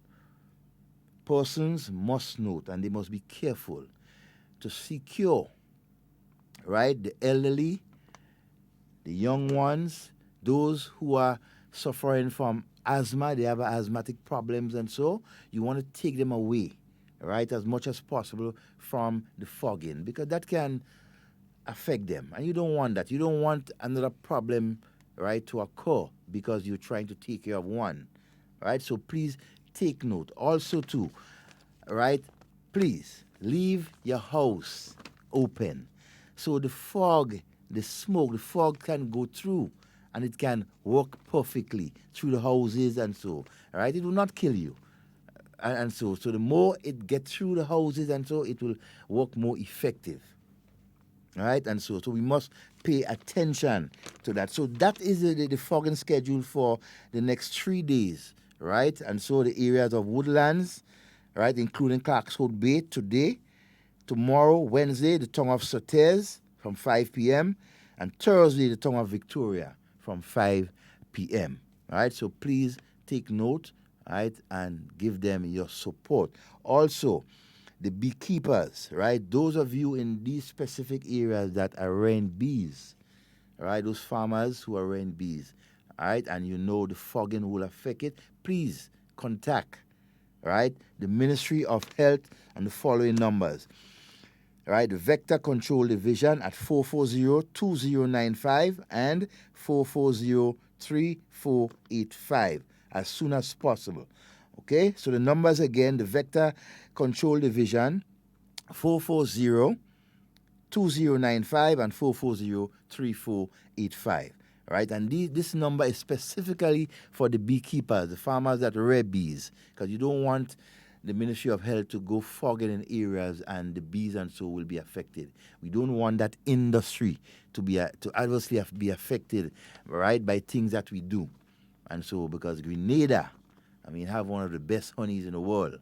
Persons must note, and they must be careful to secure, right, the elderly, the young ones, those who are suffering from asthma, they have asthmatic problems, and so you want to take them away, right, as much as possible from the fogging, because that can affect them, and you don't want that. You don't want another problem, right, to occur because you're trying to take care of one, right? So please take note. Also, too, right, please leave your house open so the fog, the smoke, the fog can go through, and it can work perfectly through the houses, and so, right? It will not kill you. And so the more it gets through the houses, and so it will work more effective. All right, and so we must pay attention to that. So that is the fogging schedule for the next 3 days, right? And so the areas of woodlands, right, including Carriacou Bay today, tomorrow, Wednesday, the Tongue of Sotez from 5 p.m., and Thursday, the Tongue of Victoria from 5 p.m. All right, so please take note, right, and give them your support. Also, the beekeepers, right? Those of you in these specific areas that are rearing bees, right? Those farmers who are rearing bees, all right? And you know the fogging will affect it. Please contact, right, the Ministry of Health on the following numbers, right? The Vector Control Division at 440-2095 and 440-3485 as soon as possible. Okay, so the numbers again, the Vector Control Division, 440-2095 and 440-3485. Right, and this number is specifically for the beekeepers, the farmers that rear bees, because you don't want the Ministry of Health to go fogging in areas and the bees and so will be affected. We don't want that industry to adversely be affected, right, by things that we do. And so because Grenada, have one of the best honeys in the world.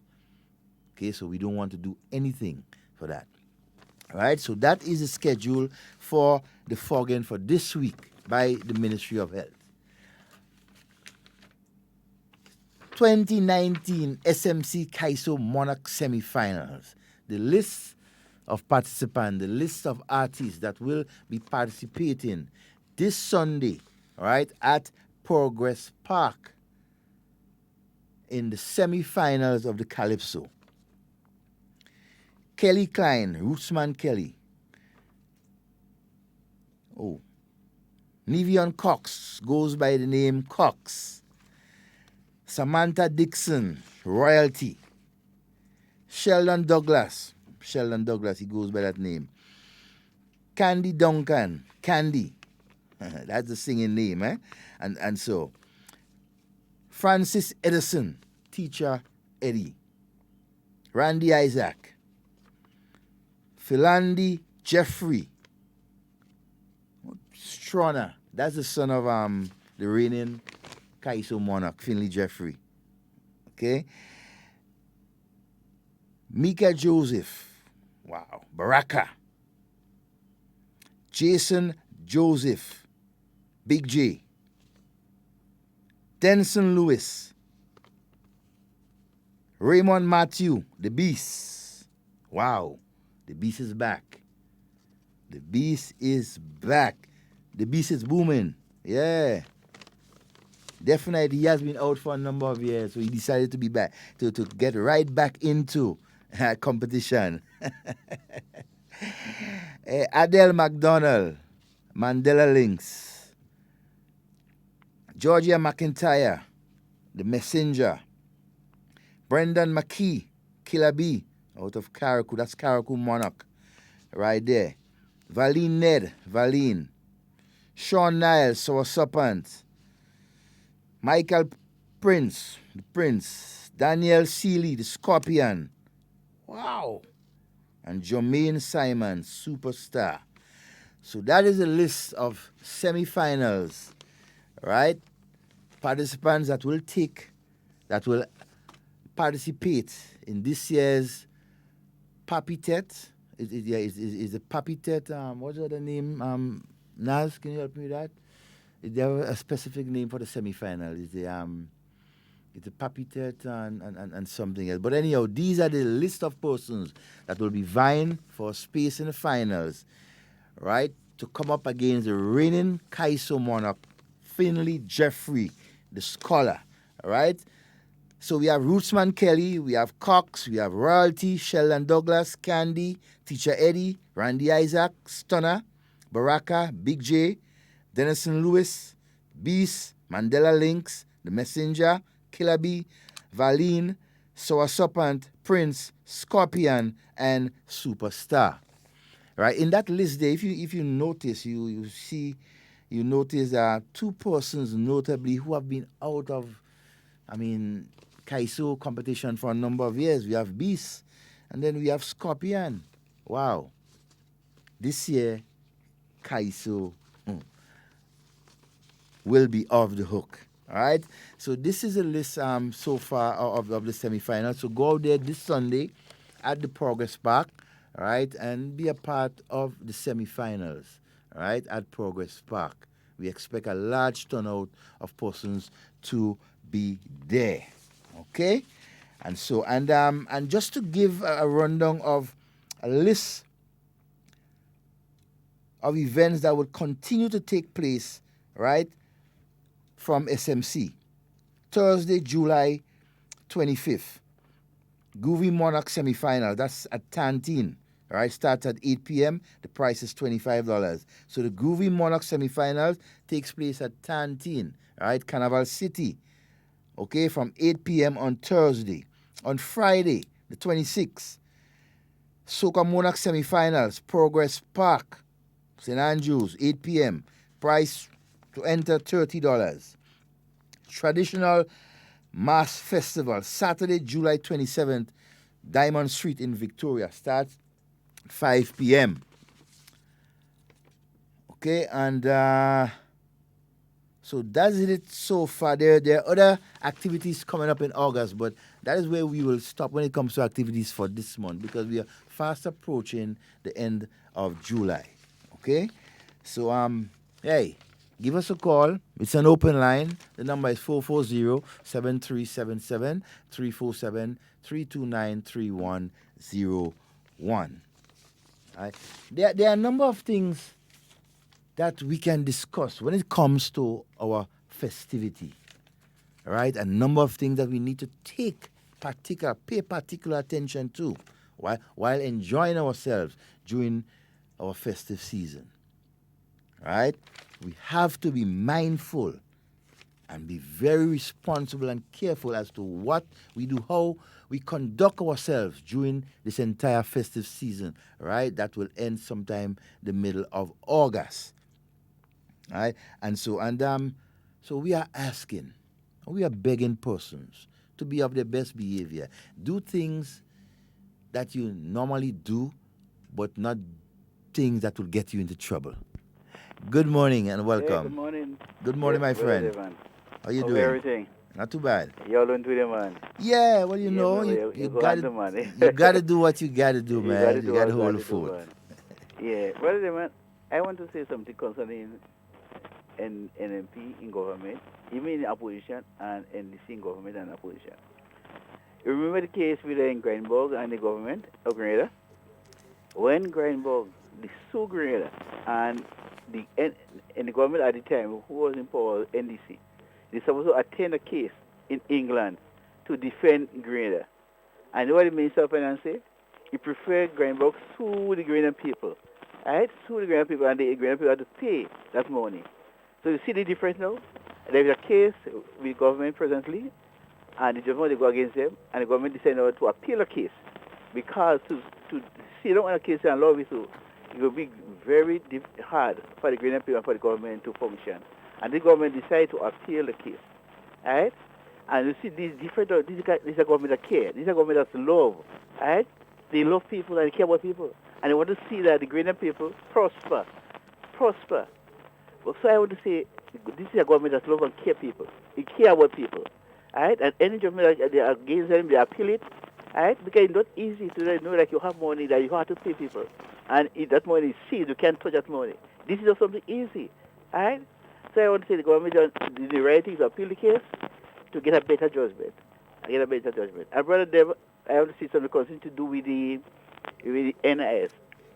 Okay, so we don't want to do anything for that. All right, so that is the schedule for the fogging for this week by the Ministry of Health. 2019 SMC CISO Monarch Semi-Finals. The list of participants, the list of artists that will be participating this Sunday, all right, at Progress Park in the semi-finals of the Calypso. Kelly Klein, Rootsman Kelly. Oh. Nivion Cox goes by the name Cox. Samantha Dixon, Royalty. Sheldon Douglas, he goes by that name. Candy Duncan, Candy. That's the singing name, eh? And so, Francis Edison, Teacher Eddie. Randy Isaac. Philandi Jeffrey. Strona, that's the son of the reigning CISO monarch, Finley Jeffrey. Okay? Mika Joseph. Wow. Baraka. Jason Joseph. Big J. Denson Lewis. Raymond Matthew, the Beast. Wow. The Beast is back. The Beast is back. The beast is booming. Yeah. Definitely, he has been out for a number of years, so he decided to be back, to get right back into competition. Adele McDonald, Mandela Links. Georgia McIntyre, The Messenger. Brendan McKee, Killer B, out of Carriacou. That's Carriacou Monarch, right there. Valine Ned, Valine. Sean Niles, Sour Serpent. Michael Prince, the Prince. Daniel Seeley, the Scorpion. Wow. And Jermaine Simon, Superstar. So that is a list of semi-finals, right? Participants that will participate in this year's Papi Tet. Is the Papi Tet, what's the other name? Naz, can you help me with that? Is there a specific name for the semi-final? It's the Papi Tet and something else. But anyhow, these are the list of persons that will be vying for space in the finals, right? To come up against the reigning Kaiso monarch, Finley Jeffrey, the scholar, right? So we have Rootsman Kelly, we have Cox, we have Royalty, Sheldon Douglas, Candy, Teacher Eddie, Randy Isaac, Stunner, Baraka, Big J, Denison Lewis, Beast, Mandela Links, The Messenger, Killer B, Valine, Sour Serpent, Prince, Scorpion, and Superstar. Right, in that list there, if you notice, you notice two persons notably who have been out of, Kaiso competition for a number of years. We have Beast, and then we have Scorpion. Wow. This year, Kaiso will be off the hook. All right. So this is a list so far of the semifinals. So go out there this Sunday at the Progress Park, all right, and be a part of the semifinals, all right, at Progress Park. We expect a large turnout of persons to be there. Okay? And so and just to give a rundown of a list of events that will continue to take place, right, from SMC. Thursday, July 25th. Groovy Monarch semi-final. That's at Tantine. All right, starts at 8 p.m. The price is $25. So the Groovy Monarch semi-finals takes place at Tantine, all right, Carnival City, okay, from 8 p.m. on Thursday. On Friday, the 26th, Soca Monarch semi-finals, Progress Park, St. Andrews, 8 p.m. Price to enter $30. Traditional Mass Festival, Saturday, July 27th, Diamond Street in Victoria, starts 5 p.m. Okay, and so that's it so far. There are other activities coming up in August, but that is where we will stop when it comes to activities for this month because we are fast approaching the end of July. Okay, so hey, give us a call. It's an open line. The number is 440-7377 347-329-3101. Right. There are a number of things that we can discuss when it comes to our festivity. Right? A number of things that we need to pay particular attention to while enjoying ourselves during our festive season. Right? We have to be mindful and be very responsible and careful as to what we do, how we conduct ourselves during this entire festive season, right? That will end sometime the middle of August, right? And so we are asking, we are begging persons to be of their best behavior. Do things that you normally do, but not things that will get you into trouble. Good morning and welcome. Hey, good morning. Good morning, my friend. How you doing? Everything? Not too bad. You're alone to them, man. Yeah, well, you know, you gotta do what you gotta do, man. You gotta hold the fort. Yeah, well, man, I want to say something concerning NMP in government, even in opposition, and NDC in government and opposition. You remember the case with Grindberg and the government of Grenada? When Grindberg, they sued Grenada, and in the government at the time, who was in power, NDC, they supposed to attend a case in England to defend Grenada. And what the Minister of Finance said? He preferred Grenada sue the Grenadian people. Right? Sue the Grenadian people, and the Grenadian people had to pay that money. So you see the difference now? There is a case with government presently, and the judgment they go against them, and the government decided to appeal a case. Because to sit down on a case and love it, it will be very hard for the Grenadian people and for the government to function. And the government decided to appeal the case. Right? And you see, these different, this is a government that care. This is a government that's love. Right? They love people and they care about people. And they want to see that the Grenadian people prosper. Prosper. So I want to say, this is a government that love and care people. They care about people. Right? And any government that they are against them, they appeal it. Right? Because it's not easy to know that you have money, that you have to pay people. And if that money is seized, you can't touch that money. This is not something easy. Right? So I want to say the government did the right thing to appeal the case to get a better judgment. And Brother Dev, I want to see something continue to do with the NIS.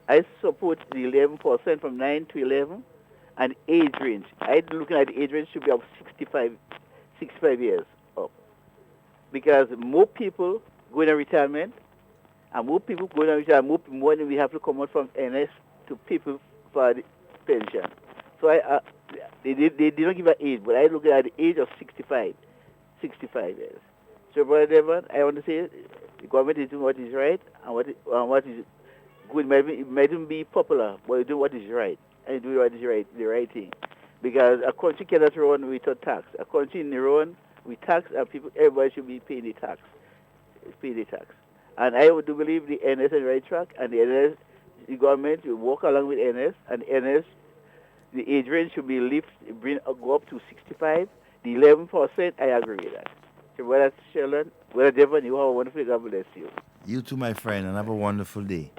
I support the 11% from 9 to 11 and age range. I'm looking at the age range should be up 65 years up. Because more people go in retirement, and more people go in retirement, more money we have to come out from NS to people for the pension. So they did not give an age, but I look at the age of 65 years. So, Brother Devon, I want to say the government is doing what is right and what is good. It might even be popular, but you do what is right and do what is right, the right thing. Because a country cannot run without tax. A country in run with tax, and everybody should be paying the tax. And I do believe the NS is the right track, and the NS, the government will work along with NS, and NS, the age range should be go up to 65. The 11%, I agree with that. So, Brother Sheldon, Brother Devon, you have a wonderful day. God bless you. You too, my friend, and have a wonderful day.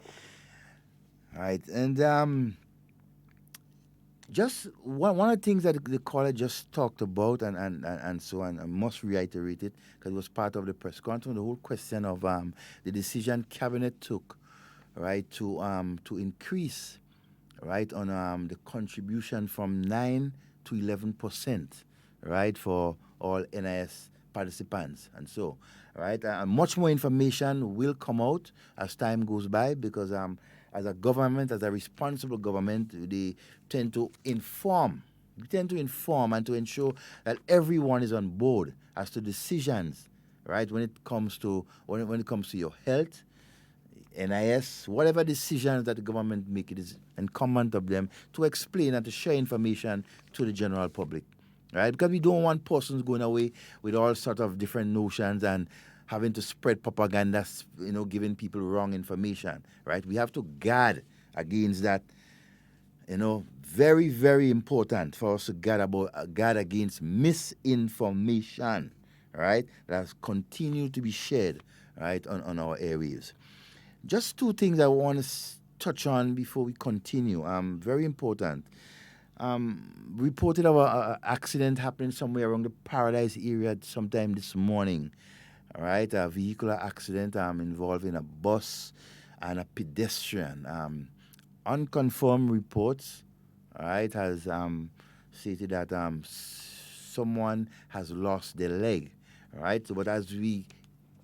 All right, and just one of the things that the caller just talked about, and so on, I must reiterate it because it was part of the press conference. The whole question of the decision cabinet took, right, to increase, right, on the contribution from 9 to 11%, right, for all NIS participants, and so, right, much more information will come out as time goes by because as a government, as a responsible government, they tend to inform and to ensure that everyone is on board as to decisions, right, when it comes to your health, NIS, whatever decisions that the government make, it is incumbent of them to explain and to share information to the general public, right? Because we don't want persons going away with all sorts of different notions and having to spread propaganda, giving people wrong information, right? We have to guard against that, very, very important for us to guard against misinformation, right? That has continued to be shared, right, on our airwaves. Just two things I want to touch on before we continue. Very important. Reported of an accident happening somewhere around the Paradise area sometime this morning. All right, a vehicular accident involving a bus and a pedestrian. Unconfirmed reports, all right, has stated that someone has lost their leg. All right, so, but as we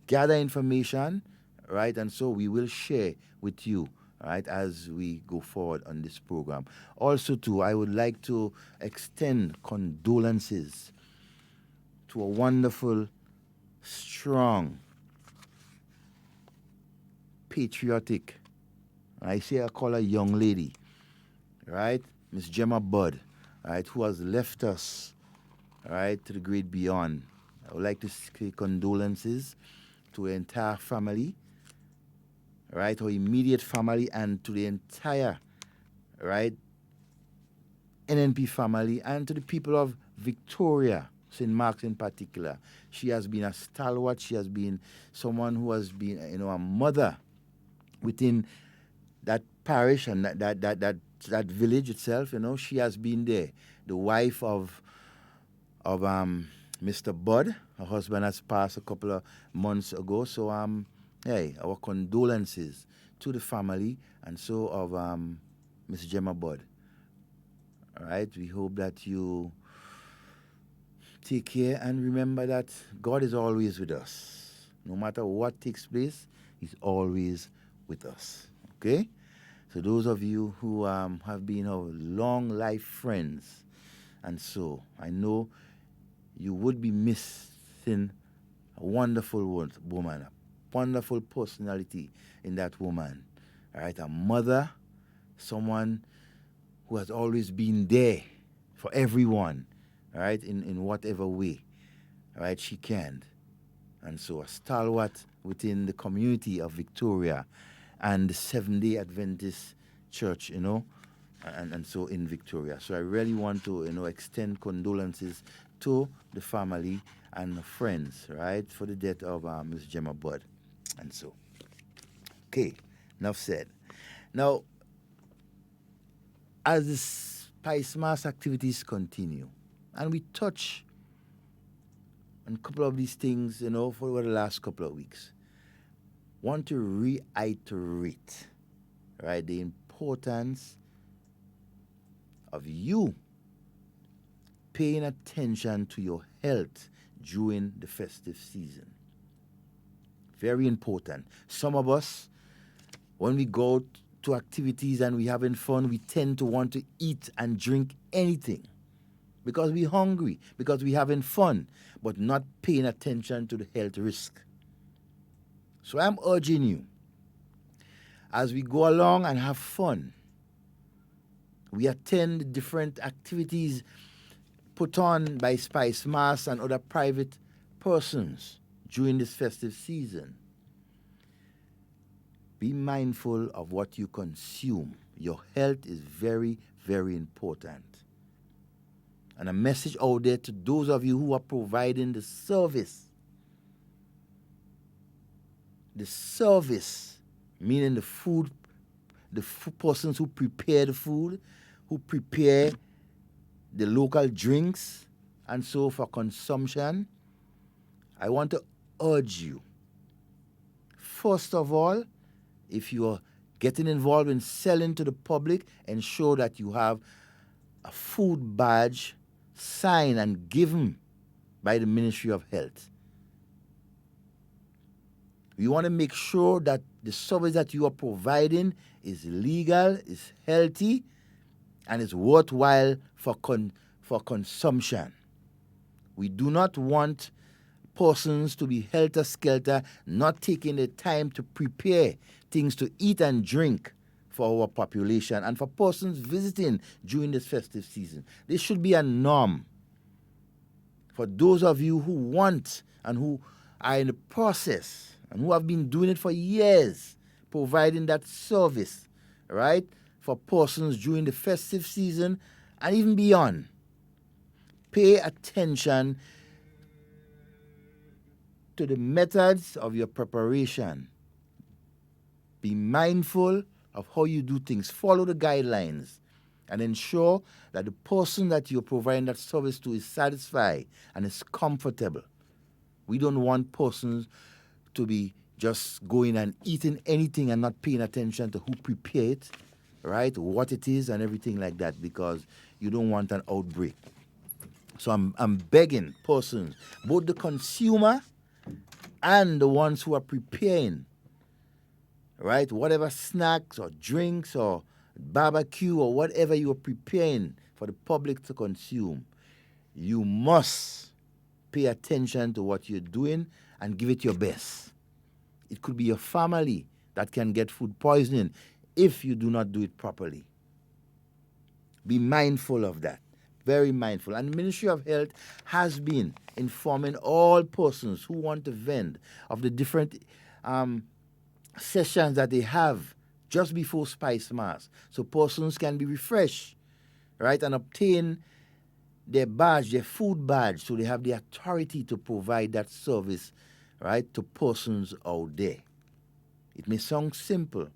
gather information, right, and so we will share with you, right, as we go forward on this program. Also, too, I would like to extend condolences to a wonderful, strong, patriotic, I call her young lady, right, Miss Gemma Budd, right, who has left us, right, to the great beyond. I would like to say condolences to her entire family, right, her immediate family, and to the entire, right, NNP family, and to the people of Victoria, St. Mark's in particular. She has been a stalwart. She has been someone who has been, a mother within that parish and that village itself. She has been there. The wife of Mr. Budd, her husband has passed a couple of months ago. So hey, our condolences to the family and so of Miss Gemma Budd. All right, we hope that you take care and remember that God is always with us. No matter what takes place, He's always with us. Okay? So those of you who have been our long life friends, and so I know you would be missing a wonderful woman, a wonderful personality in that woman. All right, a mother, someone who has always been there for everyone, all right, in whatever way, all right, she can. And so a stalwart within the community of Victoria and the Seventh-day Adventist Church, and so in Victoria. So I really want to, extend condolences to the family and friends, right, for the death of Miss Gemma Budd. And so, okay, enough said. Now, as the Spice Mass activities continue, and we touch on a couple of these things, for the last couple of weeks, want to reiterate, right, the importance of you paying attention to your health during the festive season. Very important. Some of us, when we go to activities and we're having fun, we tend to want to eat and drink anything because we're hungry, because we're having fun, but not paying attention to the health risk. So I'm urging you, as we go along and have fun, we attend different activities put on by Spice Mass and other private persons during this festive season. Be mindful of what you consume. Your health is very, very important. And a message out there to those of you who are providing the service. The service, meaning the food, persons who prepare the food, who prepare the local drinks, and so for consumption. I want to urge you, first of all, if you are getting involved in selling to the public, ensure that you have a food badge signed and given by the Ministry of Health. We want to make sure that the service that you are providing is legal, is healthy, and is worthwhile for consumption. We do not want persons to be helter-skelter, not taking the time to prepare things to eat and drink for our population and for persons visiting during this festive season. This should be a norm. For those of you who want and who are in the process and who have been doing it for years, providing that service, right, for persons during the festive season and even beyond, pay attention to the methods of your preparation. Be mindful of how you do things. Follow the guidelines and ensure that the person that you're providing that service to is satisfied and is comfortable. We don't want persons to be just going and eating anything and not paying attention to who prepared it, right, what it is and everything like that, because you don't want an outbreak. So I'm begging persons, both the consumer and the ones who are preparing, right, whatever snacks or drinks or barbecue or whatever you are preparing for the public to consume, you must pay attention to what you're doing and give it your best. It could be your family that can get food poisoning if you do not do it properly. Be mindful of that. Very mindful. And the Ministry of Health has been informing all persons who want to vend of the different sessions that they have just before Spice Mass, so persons can be refreshed, right, and obtain their badge, their food badge, so they have the authority to provide that service, right, to persons out there. It may sound simple,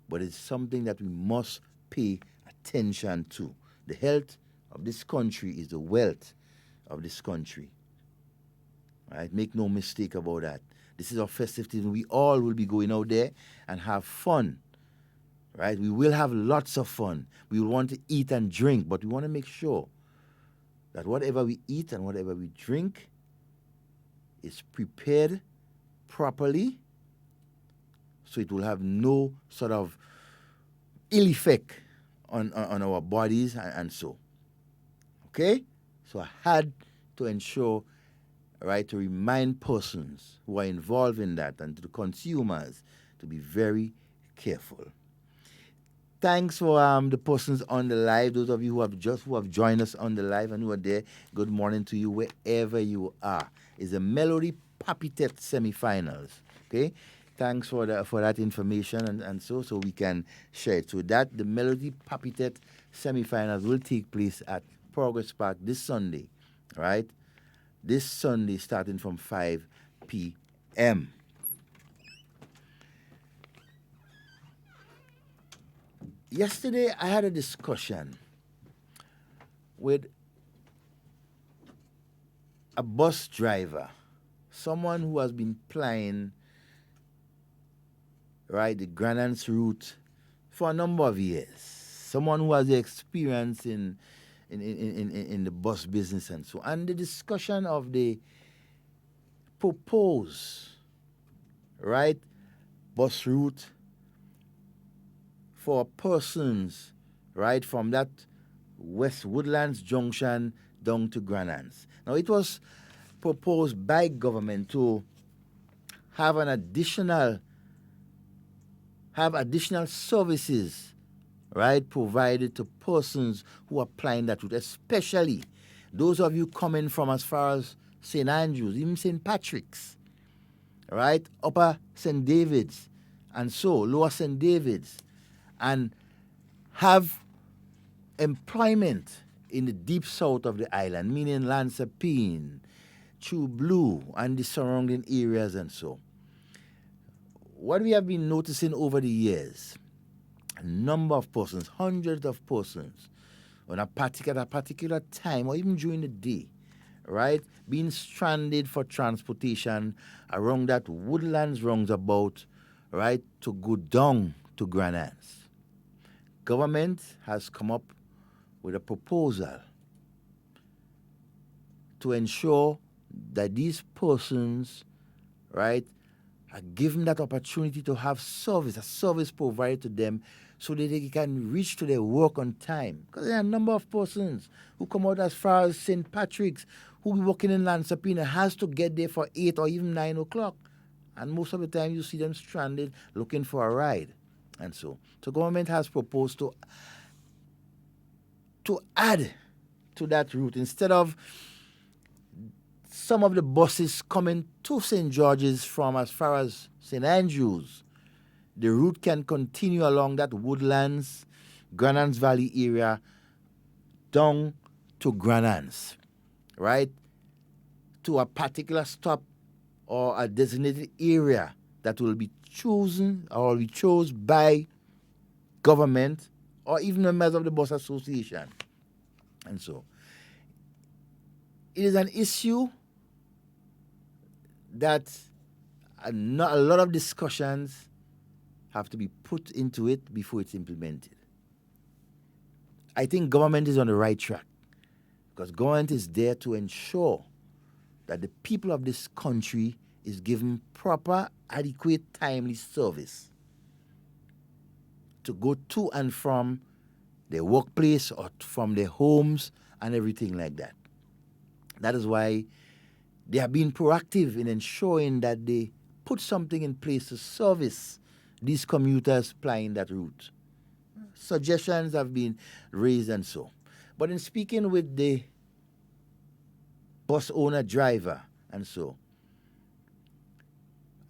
but it's something that we must pay attention to. The health of this country is the wealth of this country. Right? Make no mistake about that. This is our festive season. We all will be going out there and have fun, right? We will have lots of fun. We will want to eat and drink, but we want to make sure that whatever we eat and whatever we drink is prepared properly, so it will have no sort of ill effect on our bodies and so. Okay? So I had to ensure, right, to remind persons who are involved in that and to the consumers to be very careful. Thanks for the persons on the live, those of you who have joined us on the live and who are there. Good morning to you wherever you are. It's the Melody Papitet semifinals. Okay? Thanks for that information and so we can share it. So that the Melody Papitet semifinals will take place at Progress Park this Sunday, right? This Sunday starting from 5 p.m. Yesterday I had a discussion with a bus driver, someone who has been plying, right, the Grenada route for a number of years. Someone who has the experience in the bus business and so. And the discussion of the proposed, right, bus route for persons, right, from that West Woodlands Junction down to Grenada. Now, it was proposed by government to have additional services, right, provided to persons who are applying that route, especially those of you coming from as far as St. Andrews, even St. Patrick's, right, Upper St. David's, and so Lower St. David's, and have employment in the deep south of the island, meaning Lansapine, True Blue, and the surrounding areas and so. What we have been noticing over the years, a number of persons, hundreds of persons, on a particular time or even during the day, right, being stranded for transportation around that Woodlands roundabout, right, to go down to Grenada. Government has come up with a proposal to ensure that these persons, right, are given that opportunity to have a service provided to them so that they can reach to their work on time. Because there are a number of persons who come out as far as St. Patrick's, who be working in Lansapina, has to get there for 8 or even 9 o'clock. And most of the time you see them stranded looking for a ride. And so government has proposed to add to that route, instead of some of the buses coming to St. George's from as far as St. Andrews, the route can continue along that Woodlands, Grenada Valley area down to Grenada, right, to a particular stop or a designated area that will be chosen or will be chosen by government or even members of the bus association. And so it is an issue that a lot of discussions have to be put into it before it's implemented. I think government is on the right track because government is there to ensure that the people of this country is given proper, adequate, timely service to go to and from their workplace or from their homes and everything like that. That is why they are being proactive in ensuring that they put something in place to service these commuters plying that route. Suggestions have been raised and so. But in speaking with the bus owner driver and so,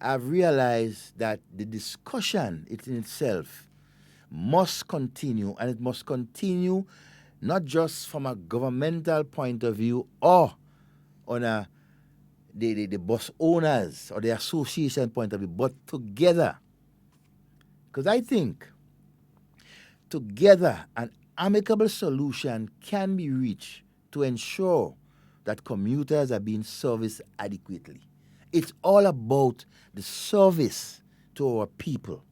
I've realized that the discussion in itself must continue, and it must continue not just from a governmental point of view or on the bus owners or the association point of view, but together. Because I think together an amicable solution can be reached to ensure that commuters are being serviced adequately. It's all about the service to our people.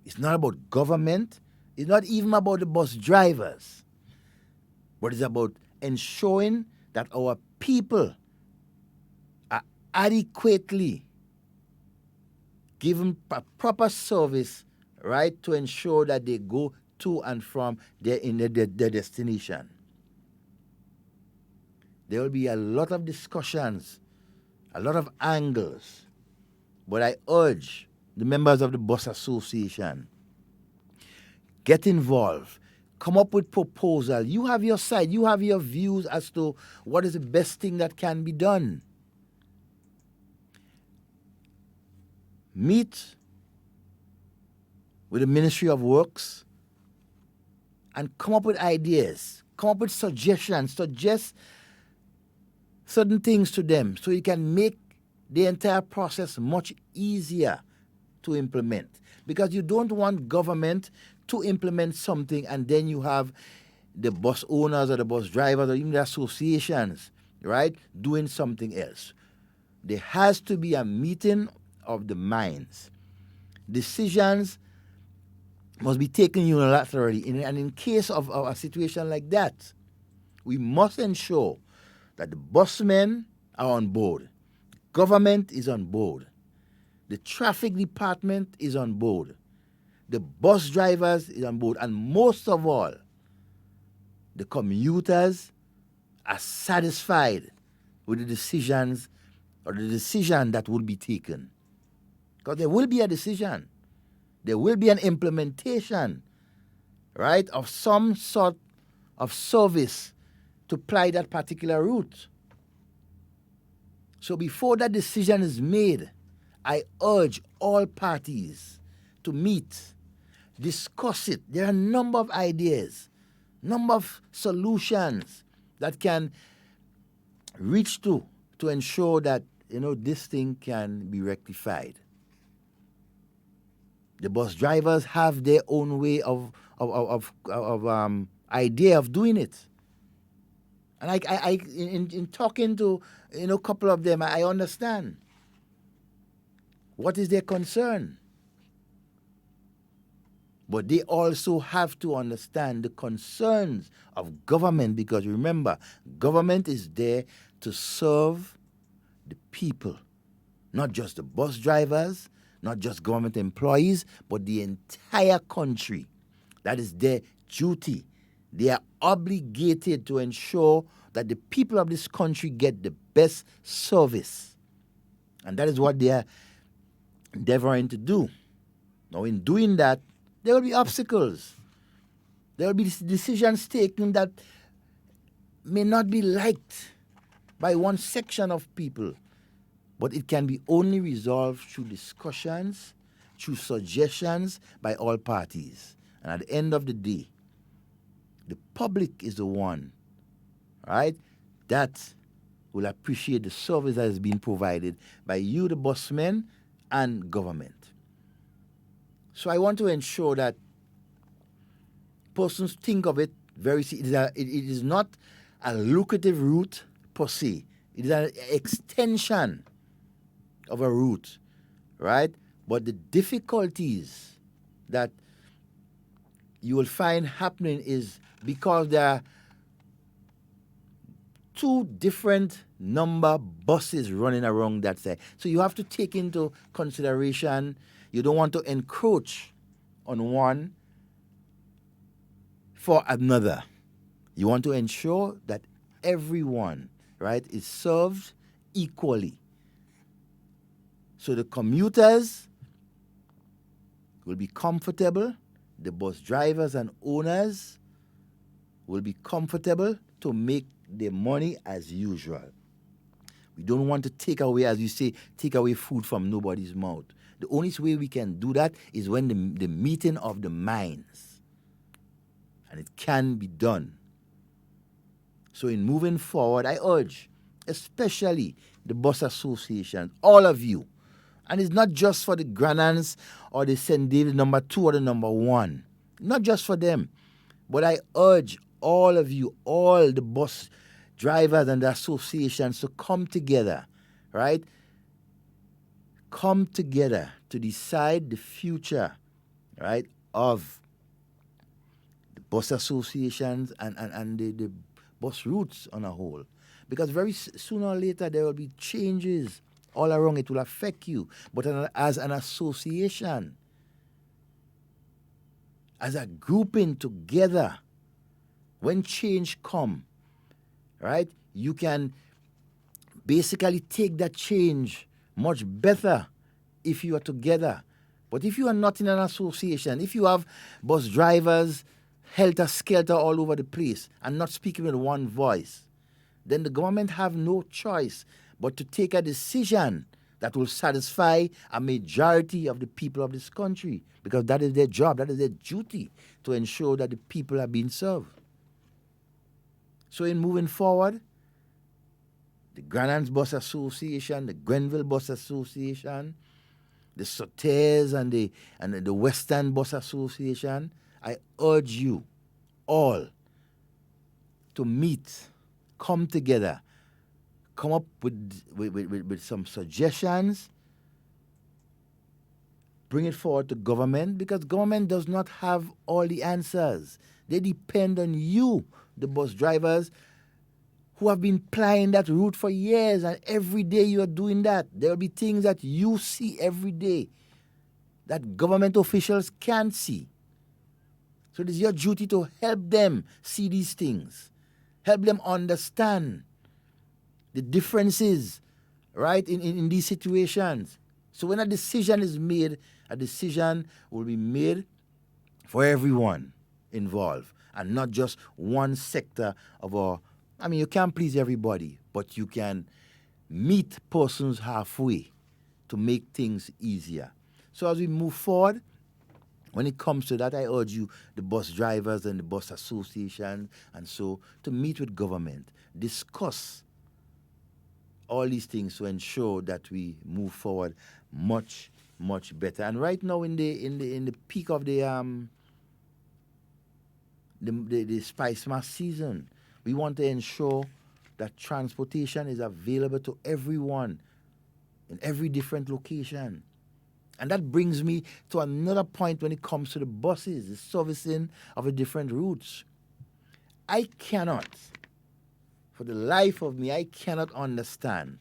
It's not about government. It's not even about the bus drivers. But it's about ensuring that our people are adequately given a proper service, right, to ensure that they go to and from their destination. There will be a lot of discussions, a lot of angles, but I urge the members of the Bus Association, get involved, come up with proposal. You have your side, you have your views as to what is the best thing that can be done. Meet with the Ministry of Works and come up with ideas, come up with suggestions, suggest certain things to them so you can make the entire process much easier to implement. Because you don't want government to implement something and then you have the bus owners or the bus drivers or even the associations, right, doing something else. There has to be a meeting of the minds. Decisions must be taken unilaterally. And in case of a situation like that, we must ensure that the busmen are on board. Government is on board. The traffic department is on board. The bus drivers is on board. And most of all, the commuters are satisfied with the decisions or the decision that will be taken. Because there will be a decision. There will be an implementation, right, of some sort of service to ply that particular route. So before that decision is made, I urge all parties to meet, discuss it. There are a number of ideas, number of solutions that can reach to ensure that, this thing can be rectified. The bus drivers have their own way of idea of doing it. And I in talking to a couple of them, I understand. What is their concern? But they also have to understand the concerns of government, because remember, government is there to serve the people, not just the bus drivers, not just government employees, but the entire country. That is their duty. They are obligated to ensure that the people of this country get the best service. And that is what they are endeavoring to do. Now, in doing that, there will be obstacles. There will be decisions taken that may not be liked by one section of people. But it can be only resolved through discussions, through suggestions by all parties. And at the end of the day, the public is the one, right, that will appreciate the service that is being provided by you, the busmen, and government. So I want to ensure that persons think of it very seriously. It is not a lucrative route per se. It is an extension of a route, right? But the difficulties that you will find happening is because there are two different number buses running around that side. So you have to take into consideration, you don't want to encroach on one for another. You want to ensure that everyone, right, is served equally. So the commuters will be comfortable, the bus drivers and owners will be comfortable to make their money as usual. We don't want to take away, as you say, take away food from nobody's mouth. The only way we can do that is when the meeting of the minds. And it can be done. So in moving forward, I urge, especially the bus association, all of you, and it's not just for the Granans or the St. David number 2 or the number 1. Not just for them. But I urge all of you, all the bus drivers and the associations to come together, right? Come together to decide the future, right, of the bus associations and the bus routes on a whole. Because sooner or later there will be changes all around. It will affect you. But as an association, as a grouping together, when change come, right, you can basically take that change much better if you are together. But if you are not in an association, if you have bus drivers helter-skelter all over the place and not speaking with one voice, then the government have no choice but to take a decision that will satisfy a majority of the people of this country, because that is their job, that is their duty, to ensure that the people are being served. So in moving forward, the Granans Bus Association, the Grenville Bus Association, the Sotaires and the Western Bus Association, I urge you all to meet, come together, come up with some suggestions, bring it forward to government, because government does not have all the answers. They depend on you, the bus drivers, who have been plying that route for years, and every day you are doing that. There will be things that you see every day that government officials can't see. So it is your duty to help them see these things, help them understand the differences, right, in these situations. So when a decision is made, a decision will be made for everyone involved and not just one sector of our. I mean, you can't please everybody, but you can meet persons halfway to make things easier. So as we move forward, when it comes to that, I urge you, the bus drivers and the bus association and so, to meet with government, discuss all these things to ensure that we move forward much, much better. And right now, in the peak of the Spice Mass season, we want to ensure that transportation is available to everyone in every different location. And that brings me to another point when it comes to the buses, the servicing of the different routes. I cannot, for the life of me, I cannot understand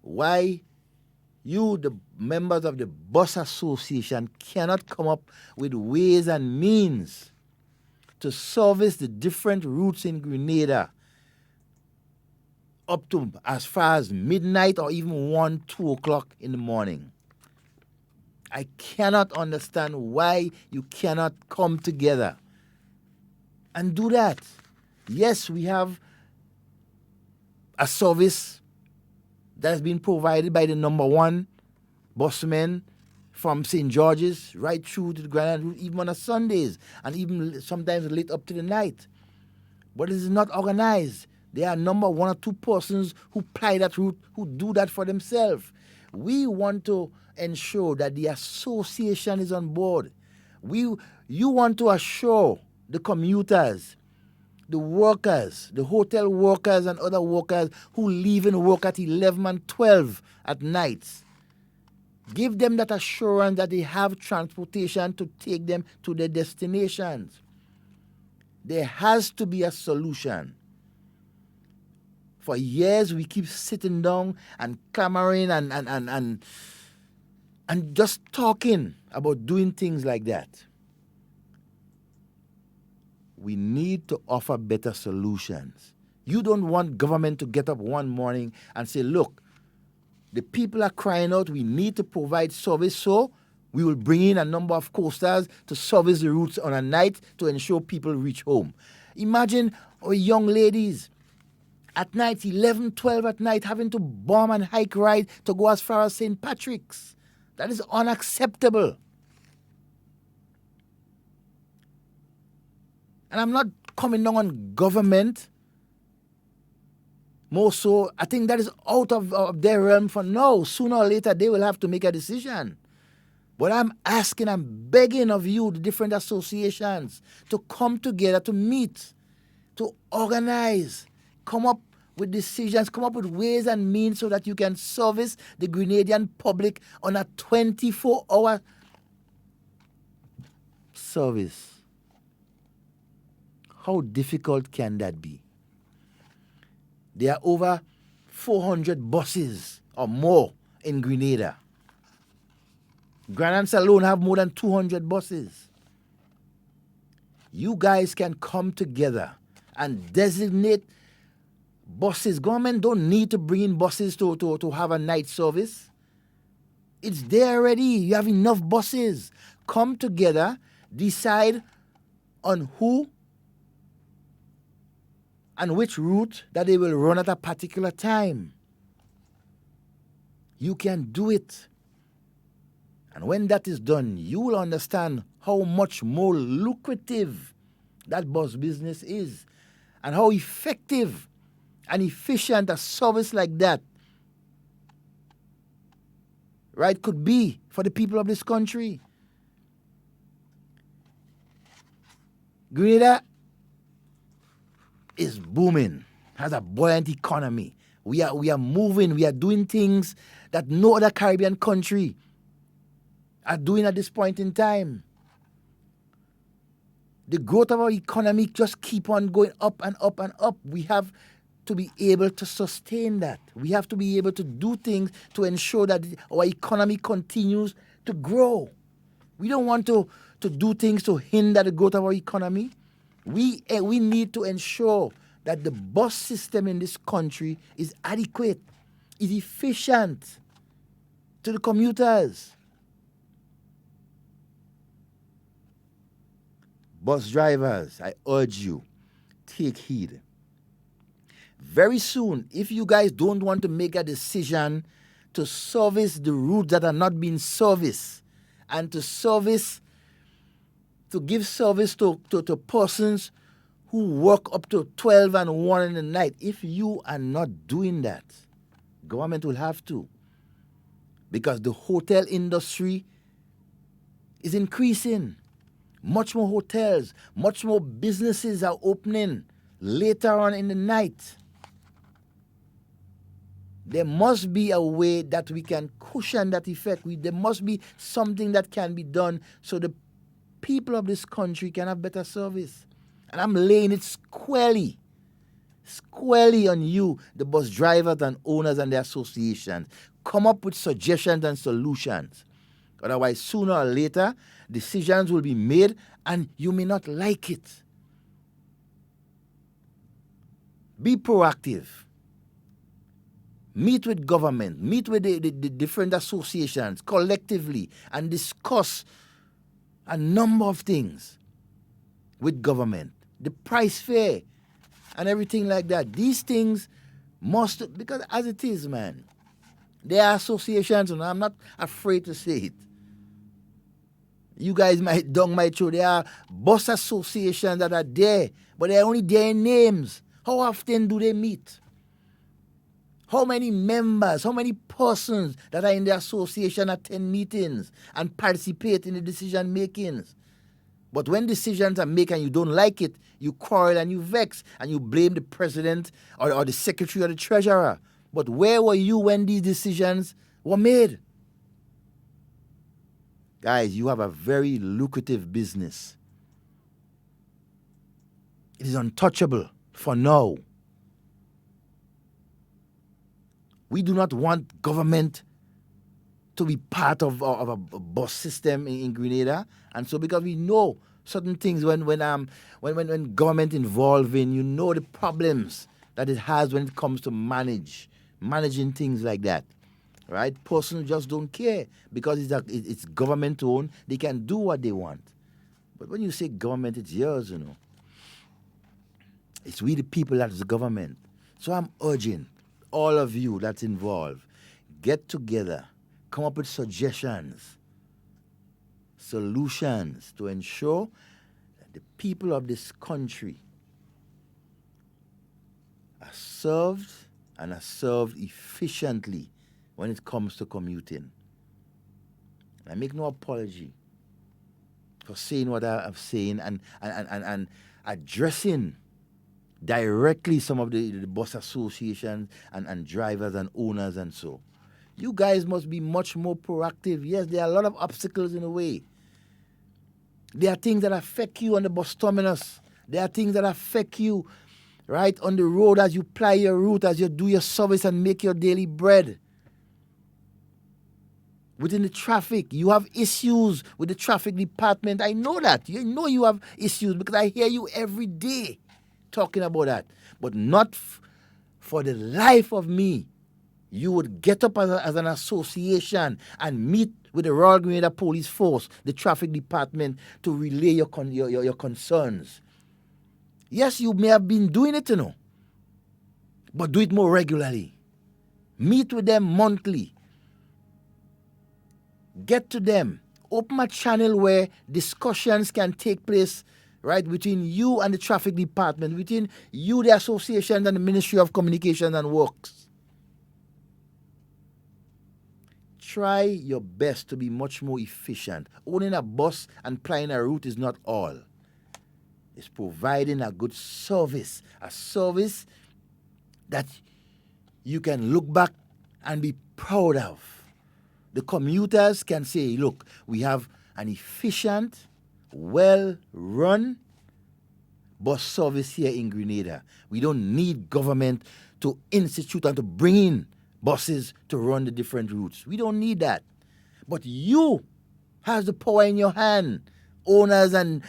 why you, the members of the bus association, cannot come up with ways and means to service the different routes in Grenada up to as far as midnight or even 1, 2 o'clock in the morning. I cannot understand why you cannot come together and do that. Yes, we have a service that has been provided by the number one busman from St. George's right through to the Grenada route, even on the Sundays, and even sometimes late up to the night. But it is not organized. There are number 1 or 2 persons who ply that route, who do that for themselves. We want to ensure that the association is on board. You want to assure the commuters, the workers, the hotel workers and other workers who leave and work at 11 and 12 at night. Give them that assurance that they have transportation to take them to their destinations. There has to be a solution. For years, we keep sitting down and clamoring and just talking about doing things like that. We need to offer better solutions. You don't want government to get up one morning and say, look, the people are crying out, we need to provide service, so we will bring in a number of coasters to service the routes on a night to ensure people reach home. Imagine our young ladies at night, 11, 12 at night, having to bomb and hike ride to go as far as St. Patrick's. That is unacceptable. And I'm not coming down on government. More so, I think that is out of their realm for now. Sooner or later, they will have to make a decision. But I'm asking, I'm begging of you, the different associations, to come together, to meet, to organize, come up with decisions, come up with ways and means so that you can service the Grenadian public on a 24-hour service. How difficult can that be? There are over 400 buses or more in Grenada. Grenada alone have more than 200 buses. You guys can come together and designate buses. Government don't need to bring in buses to have a night service. It's there already. You have enough buses. Come together, decide on who and which route that they will run at a particular time. You can do it. And when that is done, you will understand how much more lucrative that bus business is and how effective and efficient a service like that, right, could be for the people of this country. Grenada is booming, has a buoyant economy. We are moving, we are doing things that no other Caribbean country are doing at this point in time. The growth of our economy just keep on going up and up and up. We have to be able to sustain that. We have to be able to do things to ensure that our economy continues to grow. We don't want to do things to hinder the growth of our economy. We need to ensure that the bus system in this country is adequate, is efficient to the commuters. Bus drivers, I urge you, take heed. Very soon, if you guys don't want to make a decision to service the routes that are not being serviced and to give service to persons who work up to 12 and 1 in the night, if you are not doing that, government will have to. Because the hotel industry is increasing. Much more hotels, much more businesses are opening later on in the night. There must be a way that we can cushion that effect. There must be something that can be done so the people of this country can have better service. And I'm laying it squarely on you, the bus drivers and owners and their associations. Come up with suggestions and solutions. Otherwise, sooner or later, decisions will be made and you may not like it. Be proactive. Meet with government, meet with the different associations collectively and discuss a number of things with government. The price fare and everything like that. These things must, because as it is, man, there are associations, and I'm not afraid to say it. You guys might show there are bus associations that are there, but they're only there in names. How often do they meet? How many members, how many persons that are in the association attend meetings and participate in the decision makings? But when decisions are made and you don't like it, you quarrel and you vex and you blame the president or the secretary or the treasurer. But where were you when these decisions were made? Guys, you have a very lucrative business. It is untouchable for now. We do not want government to be part of a bus system in Grenada. And so because we know certain things when government involving, you know the problems that it has when it comes to managing things like that. Right? Persons just don't care because it's government owned. They can do what they want. But when you say government, it's yours, you know. It's we the people that's the government. So I'm urging all of you that's involved, get together, come up with suggestions, solutions to ensure that the people of this country are served and are served efficiently when it comes to commuting. I make no apology for saying what I'm saying and addressing directly some of the bus associations and drivers and owners and so. You guys must be much more proactive. Yes, there are a lot of obstacles in the way. There are things that affect you on the bus terminus. There are things that affect you, right, on the road as you ply your route, as you do your service and make your daily bread. Within the traffic, you have issues with the traffic department. I know that. You know you have issues because I hear you every day talking about that. But not for the life of me. You would get up as an association and meet with the Royal Grenada Police Force, the traffic department, to relay your concerns. Yes, you may have been doing it, but do it more regularly. Meet with them monthly. Get to them. Open a channel where discussions can take place, right, between you and the traffic department, between you, the association, and the Ministry of Communications and Works. Try your best to be much more efficient. Owning a bus and plying a route is not all. It's providing a good service, a service that you can look back and be proud of. The commuters can say, look, we have an efficient, well-run bus service here in Grenada. We don't need government to institute and to bring in buses to run the different routes. We don't need that. But you have the power in your hand, owners and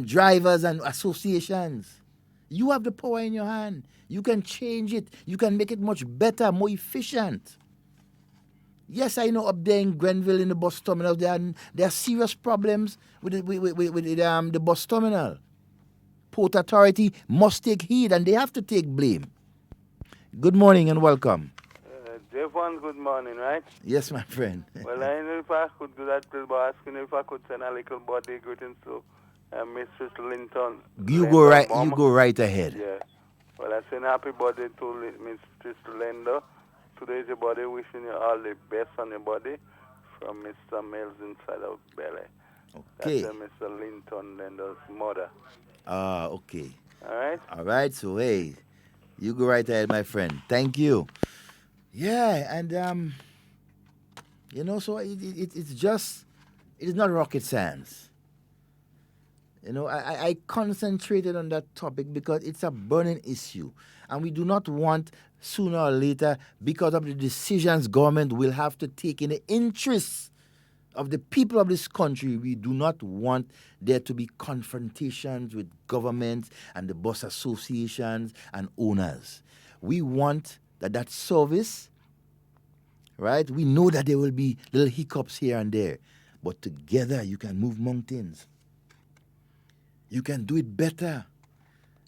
drivers and associations. You have the power in your hand. You can change it. You can make it much better, more efficient. Yes, I know up there in Grenville in the bus terminal, there are serious problems with the bus terminal. Port Authority must take heed and they have to take blame. Good morning and welcome. Devon, good morning, right? Yes, my friend. Well, I know if I could do that, by asking if I could send a little body greeting to Mistress Linton. You go right ahead. Yeah. Well, I send happy birthday to Mistress Linda. Today is your body, wishing you all the best on your body from Mr. Mills inside of Belly. Okay. That's Mr. Linton Linda's mother. Okay. All right? All right, so hey, you go right ahead, my friend. Thank you. Yeah, and so it's not rocket science. I concentrated on that topic because it's a burning issue. And we do not want, sooner or later, because of the decisions government will have to take in the interests of the people of this country, we do not want there to be confrontations with government and the bus associations and owners. We want that service, right? We know that there will be little hiccups here and there, but together you can move mountains. You can do it better.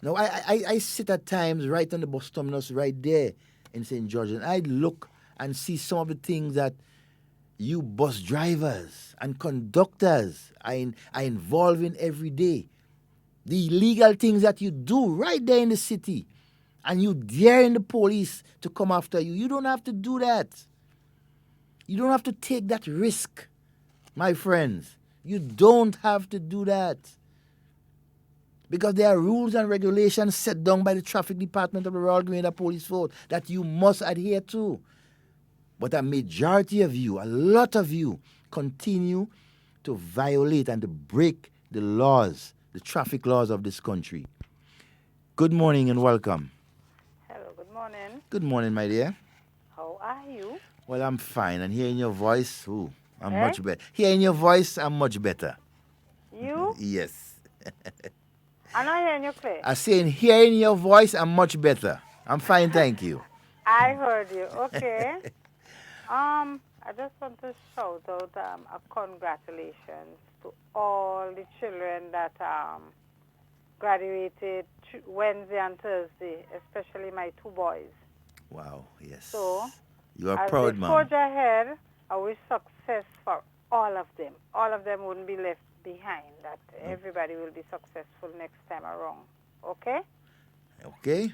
Now, I sit at times right on the bus terminus right there in St. George, and I look and see some of the things that you bus drivers and conductors are involved in every day. The illegal things that you do right there in the city, and you daring the police to come after you. You don't have to do that. You don't have to take that risk, my friends. You don't have to do that. Because there are rules and regulations set down by the traffic department of the Royal Grenada Police Force that you must adhere to. But a majority of you, a lot of you, continue to violate and to break the laws, the traffic laws of this country. Good morning and welcome. Hello, good morning. Good morning, my dear. How are you? Well, I'm fine. And hearing your voice, I'm much better. Hearing your voice, I'm much better. You? Yes. I'm not hearing you clear. I say, hearing your voice, I'm much better. I'm fine, thank you. I heard you. Okay. I just want to shout out a congratulations to all the children that graduated Wednesday and Thursday, especially my two boys. Wow, yes. So, you are proud, as Mom. they forge ahead, I wish success for all of them. All of them wouldn't be left behind, that everybody will be successful next time around. Okay? Okay.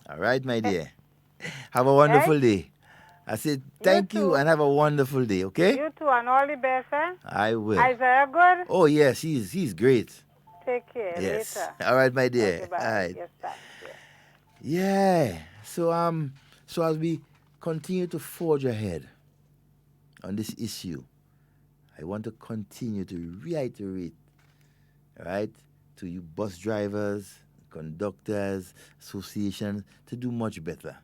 All right, my dear. Have a wonderful day. I said thank you and have a wonderful day, okay? You too, and all the best, eh? I will. Isaiah good? Oh, yes, he's great. Take care. Yes. Later. All right, my dear. Okay, bye. All right. Yes, bye. Yeah. So as we continue to forge ahead on this issue, I want to continue to reiterate, right, to you bus drivers, conductors, associations to do much better.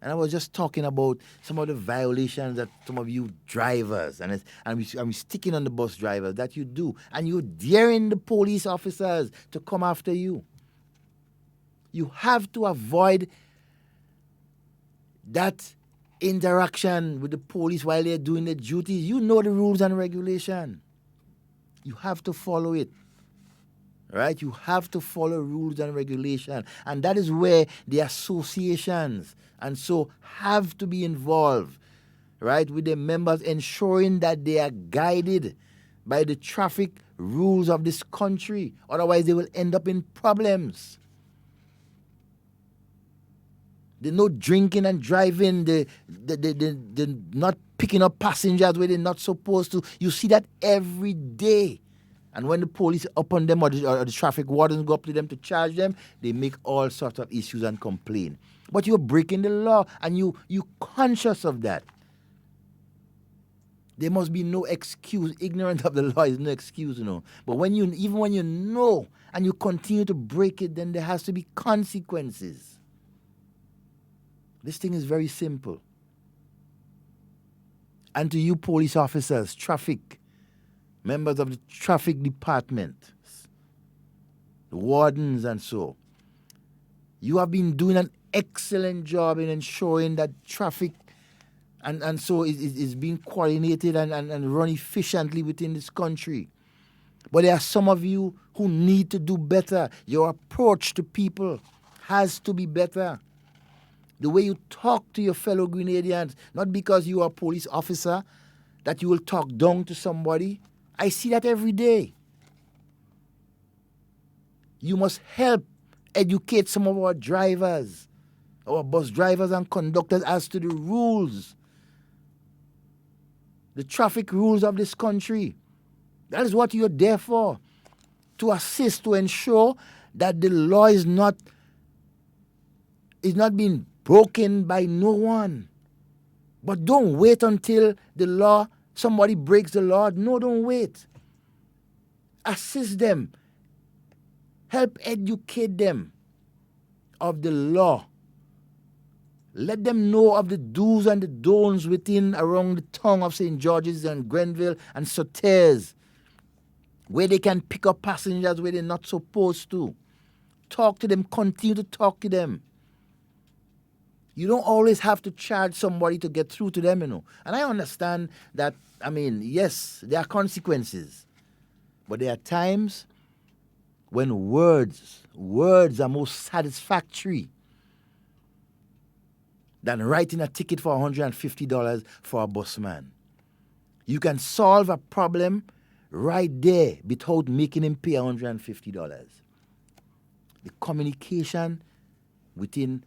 And I was just talking about some of the violations that some of you drivers, I'm sticking on the bus drivers, that you do. And you're daring the police officers to come after you. You have to avoid that interaction with the police while they're doing their duties. You know the rules and regulation. You have to follow it. Right? You have to follow rules and regulation. And that is where the associations and so have to be involved, right, with the members, ensuring that they are guided by the traffic rules of this country. Otherwise, they will end up in problems. There's no drinking and driving, the not picking up passengers where they're not supposed to. You see that every day. And when the police up on them or the traffic wardens go up to them to charge them, they make all sorts of issues and complain. But you're breaking the law and you're conscious of that. There must be no excuse. Ignorance of the law is no excuse, you know. But even when you know and you continue to break it, then there has to be consequences. This thing is very simple. And to you police officers, traffic, members of the traffic department, the wardens and so, you have been doing an excellent job in ensuring that traffic and so is being coordinated and run efficiently within this country. But there are some of you who need to do better. Your approach to people has to be better. The way you talk to your fellow Grenadians, not because you are a police officer, that you will talk down to somebody. I see that every day. You must help educate some of our drivers, our bus drivers and conductors as to the rules, the traffic rules of this country. That is what you're there for, to assist, to ensure that the law is not being broken by no one. But don't wait until somebody breaks the law. No, don't wait. Assist them. Help educate them of the law. Let them know of the do's and the don'ts around the tongue of St. George's and Grenville and Sauterres, where they can pick up passengers where they're not supposed to. Talk to them. Continue to talk to them. You don't always have to charge somebody to get through to them, you know. And I understand that, yes, there are consequences. But there are times when words are more satisfactory than writing a ticket for $150 for a busman. You can solve a problem right there without making him pay $150. The communication within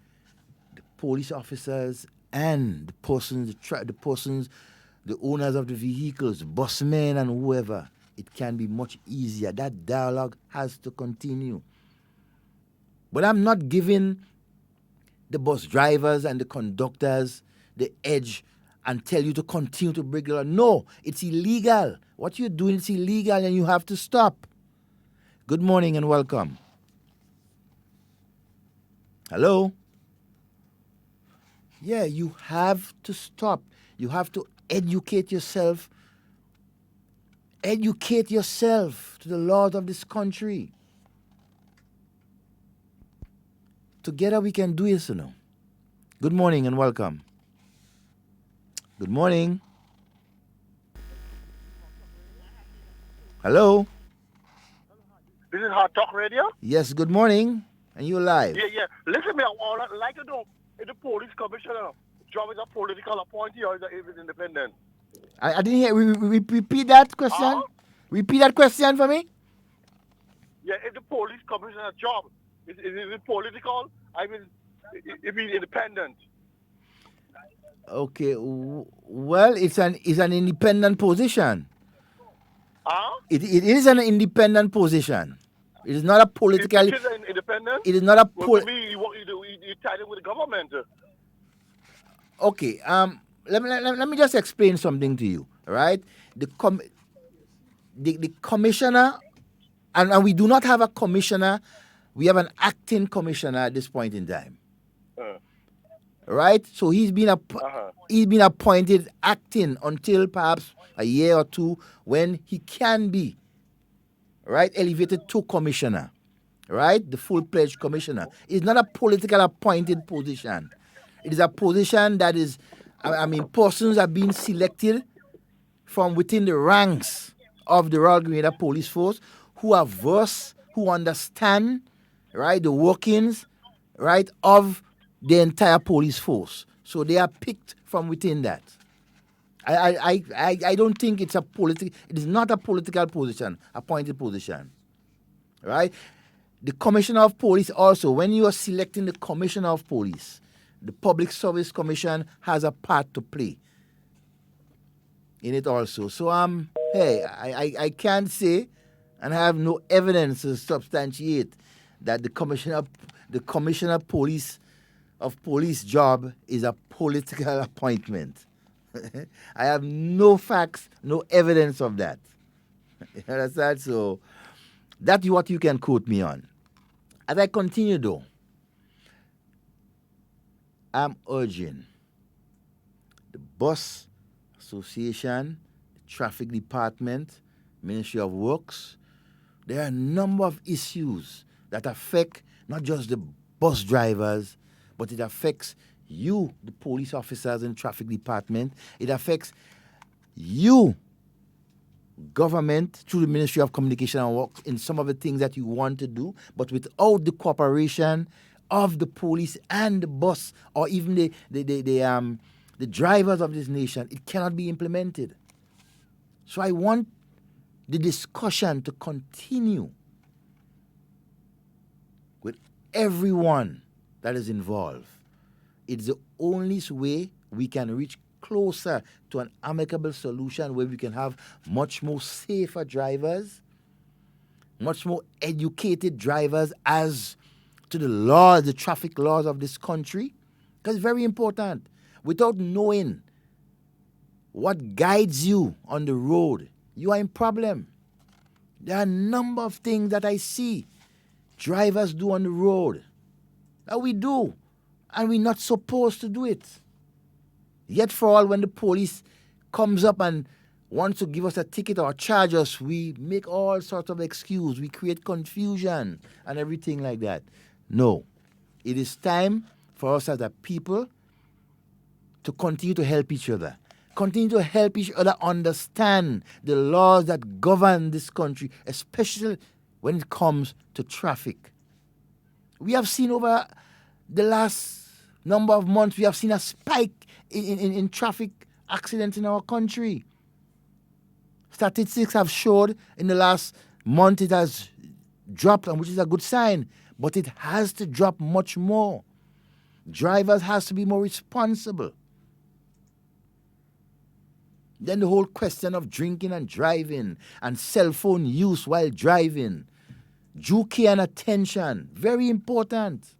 the police officers and the owners of the vehicles, busmen and whoever, it can be much easier. That dialogue has to continue. But I'm not giving the bus drivers and the conductors the edge and tell you to continue to break the law. No, it's illegal. What you're doing is illegal and you have to stop. Good morning and welcome. Hello? Yeah, you have to stop. You have to educate yourself. Educate yourself to the laws of this country. Together we can do this, you know. Good morning and welcome. Good morning. Hello? This is Hard Talk Radio? Yes, good morning. And you're live. Yeah. Listen, me, I would like to know if the police commissioner job is a political appointee or is it independent? I didn't hear. Repeat that question. Repeat that question for me. Yeah, if the police commissioner job is it political, it means independent. Okay. Well, it's an independent position. It is an independent position. It is not a political. It is an independent. It is not a Well, for me, you tied in with the government. Okay. Let me just explain something to you. Right. The commissioner And we do not have a commissioner. We have an acting commissioner at this point in time. Right? So he's been appointed acting until perhaps a year or two when he can be, right, elevated to commissioner, right? The full-fledged commissioner. It's not a political appointed position. It is a position that is, persons are being selected from within the ranks of the Royal Grenada Police Force who are versed, who understand, right, the workings, right, of the entire police force. So they are picked from within that. I don't think it is not a political position, appointed position. Right? The Commissioner of Police also, when you are selecting the Commissioner of Police, the Public Service Commission has a part to play in it also. So I can't say, and I have no evidence to substantiate that the Commissioner of Police job is a political appointment. I have no facts, no evidence of that. You understand? So that's what you can quote me on. As I continue though, I'm urging the Bus Association, the Traffic Department, Ministry of Works. There are a number of issues that affect not just the bus drivers, but it affects you, the police officers in the traffic department. It affects you, government, through the Ministry of Communication and Works, in some of the things that you want to do, but without the cooperation of the police and the bus, or even the drivers of this nation, it cannot be implemented. So I want the discussion to continue with everyone that is involved. It's the only way we can reach closer to an amicable solution where we can have much more safer drivers, much more educated drivers as to the laws, the traffic laws of this country. Because it's very important. Without knowing what guides you on the road, you are in problem. There are a number of things that I see drivers do on the road that we do, and we're not supposed to do it. Yet for all, when the police comes up and wants to give us a ticket or charge us, we make all sorts of excuses. We create confusion and everything like that. No. It is time for us as a people to continue to help each other. Continue to help each other understand the laws that govern this country, especially when it comes to traffic. We have seen over the last number of months, we have seen a spike in traffic accidents in our country. Statistics have showed in the last month it has dropped, and which is a good sign, but it has to drop much more. Drivers has to be more responsible. Then the whole question of drinking and driving and cell phone use while driving. Due care and attention, very important.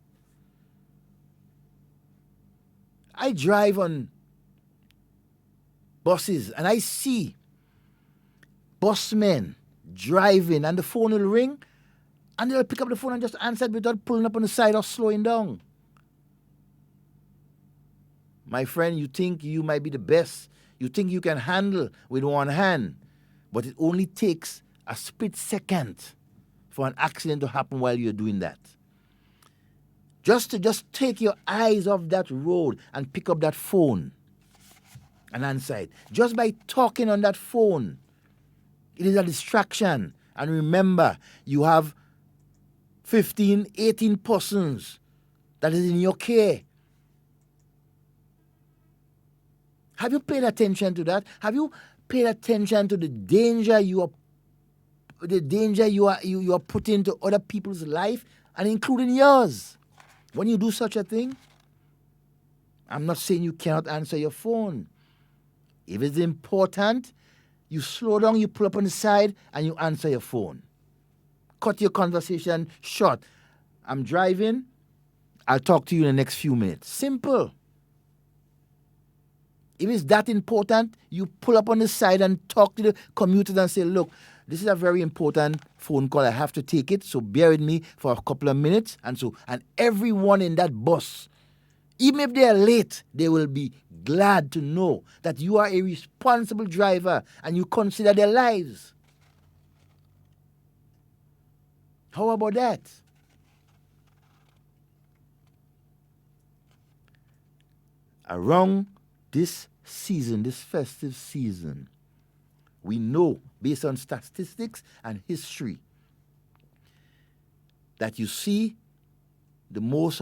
I drive on buses and I see busmen driving and the phone will ring and they'll pick up the phone and just answer it without pulling up on the side or slowing down. My friend, you think you might be the best. You think you can handle with one hand, but it only takes a split second for an accident to happen while you're doing that. Just take your eyes off that road and pick up that phone and answer it. Just by talking on that phone, it is a distraction. And remember, you have 15, 18 persons that is in your care. Have you paid attention to that? Have you paid attention to the danger you are putting to other people's life, and including yours? When you do such a thing, I'm not saying you cannot answer your phone. If it's important, you slow down, you pull up on the side, and you answer your phone. Cut your conversation short. I'm driving. I'll talk to you in the next few minutes. Simple. If it's that important, you pull up on the side and talk to the commuters and say, look, this is a very important phone call. I have to take it, so bear with me for a couple of minutes. And everyone in that bus, even if they are late, they will be glad to know that you are a responsible driver and you consider their lives. How about that? Around this season, this festive season, we know, based on statistics and history, that you see the most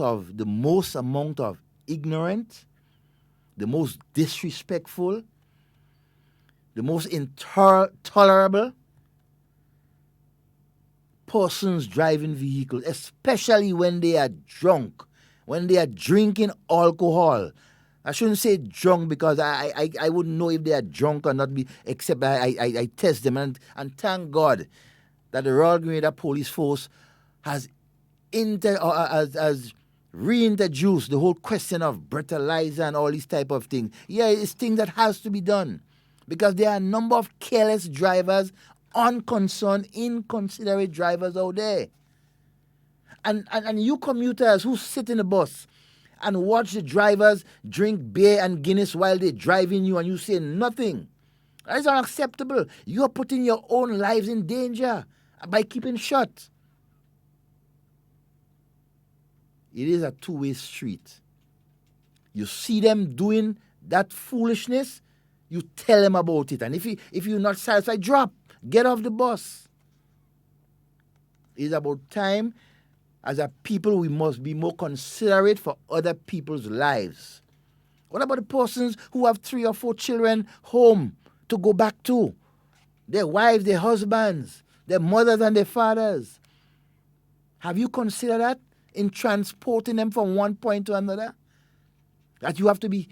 amount of ignorant, the most disrespectful, the most intolerable persons driving vehicles, especially when they are drunk, when they are drinking alcohol. I shouldn't say drunk because I wouldn't know if they are drunk or not, except I test them. And thank God that the Royal Grenada Police Force has reintroduced the whole question of breathalyzer and all these type of things. Yeah, it's things that has to be done because there are a number of careless drivers, unconcerned, inconsiderate drivers out there. And you commuters who sit in the bus and watch the drivers drink beer and Guinness while they're driving you and you say nothing. That is unacceptable. You are putting your own lives in danger by keeping shut. It is a two-way street. You see them doing that foolishness, you tell them about it. And if you're not satisfied, drop. Get off the bus. It's about time. As a people, we must be more considerate for other people's lives. What about the persons who have 3 or 4 children home to go back to? Their wives, their husbands, their mothers and their fathers. Have you considered that in transporting them from one point to another? That you have to be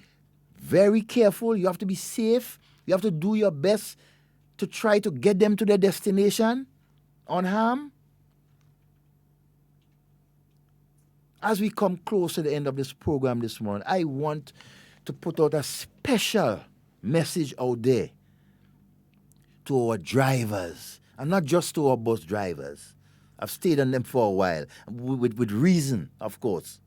very careful, you have to be safe, you have to do your best to try to get them to their destination unharmed? As we come close to the end of this program this morning, I want to put out a special message out there to our drivers, and not just to our bus drivers. I've stayed on them for a while, with reason, of course.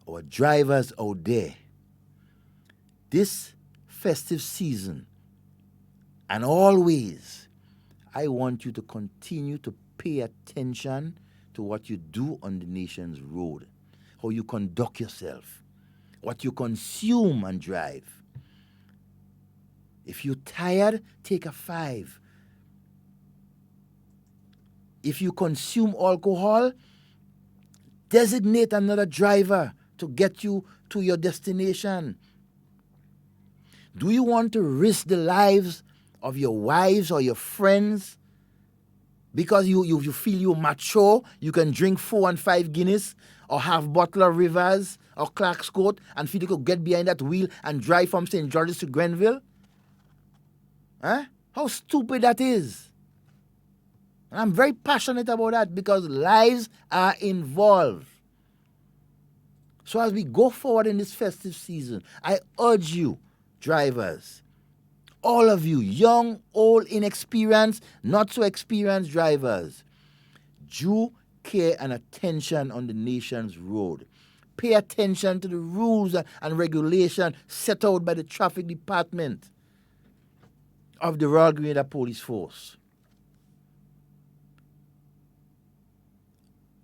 Our drivers out there, this festive season, and always, I want you to continue to pay attention to what you do on the nation's road, how you conduct yourself, what you consume and drive. If you're tired, take a 5. If you consume alcohol, designate another driver to get you to your destination. Do you want to risk the lives of your wives or your friends because you feel you're mature, you can drink 4 and 5 Guinness or have bottle of Rivers or Clark's Coat and feel you could get behind that wheel and drive from St. George's to Grenville? Huh? How stupid that is. And I'm very passionate about that because lives are involved. So as we go forward in this festive season, I urge you, drivers, all of you, young, old, inexperienced, not so experienced drivers, due care and attention on the nation's road. Pay attention to the rules and regulations set out by the traffic department of the Royal Grenada Police Force.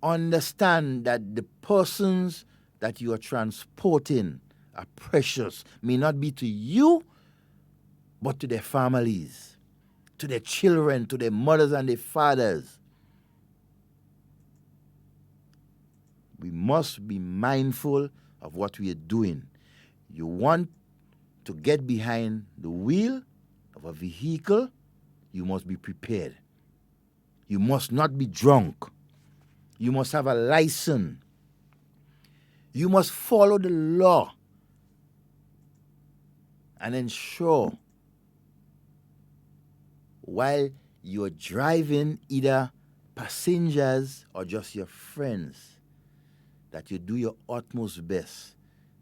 Understand that the persons that you are transporting are precious, may not be to you, but to their families, to their children, to their mothers and their fathers. We must be mindful of what we are doing. You want to get behind the wheel of a vehicle, you must be prepared. You must not be drunk. You must have a license. You must follow the law and ensure while you're driving either passengers or just your friends that you do your utmost best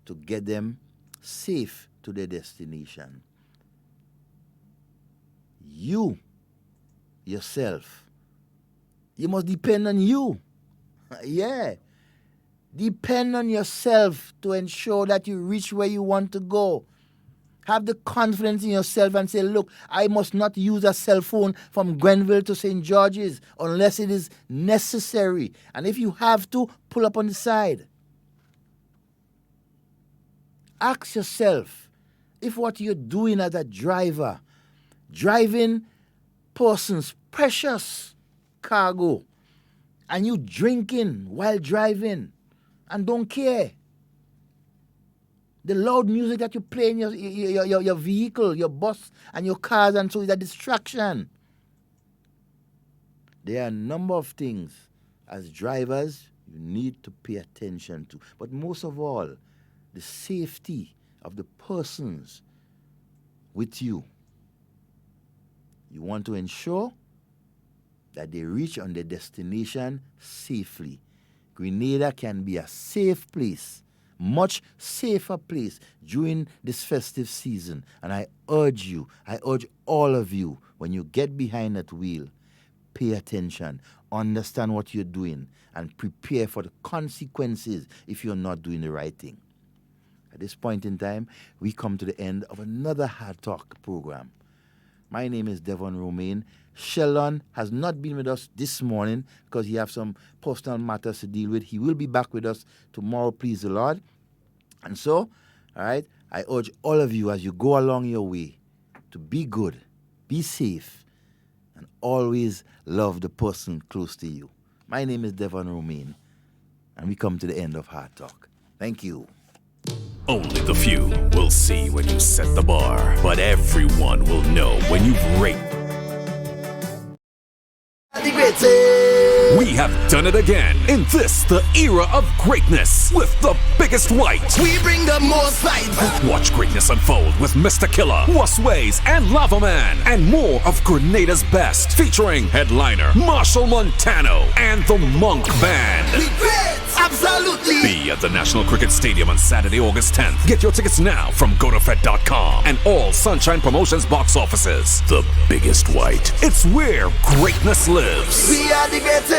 to get them safe to their destination. you, yourself. You must depend on you. Yeah. Depend on yourself to ensure that you reach where you want to go. Have the confidence in yourself and say, look, I must not use a cell phone from Grenville to St. George's unless it is necessary. And if you have to, pull up on the side. Ask yourself if what you're doing as a driver, driving persons, precious cargo, and you drinking while driving and don't care. The loud music that you play in your vehicle, your bus and your cars, and so is a distraction. There are a number of things as drivers you need to pay attention to. But most of all, the safety of the persons with you. You want to ensure that they reach on their destination safely. Grenada can be a safe place, much safer place during this festive season. And I urge all of you, when you get behind that wheel, pay attention, understand what you're doing, and prepare for the consequences if you're not doing the right thing. At this point in time, we come to the end of another Hard Talk program. My name is Devon Romain. Sheldon has not been with us this morning because he has some personal matters to deal with. He will be back with us tomorrow, please the Lord. And so, all right, I urge all of you as you go along your way to be good, be safe, and always love the person close to you. My name is Devon Romain, and we come to the end of Hard Talk. Thank you. Only the few will see when you set the bar, but everyone will know when you've raked. We have done it again in this, the era of greatness, with the biggest white. We bring the most light. Watch greatness unfold with Mr. Killer, Wasways, and Lava Man, and more of Grenada's best, featuring headliner Marshall Montano and the Monk Band. We great, absolutely. Be at the National Cricket Stadium on Saturday, August 10th. Get your tickets now from GoToFed.com and all Sunshine Promotions box offices. The biggest white. It's where greatness lives. We are the greatest.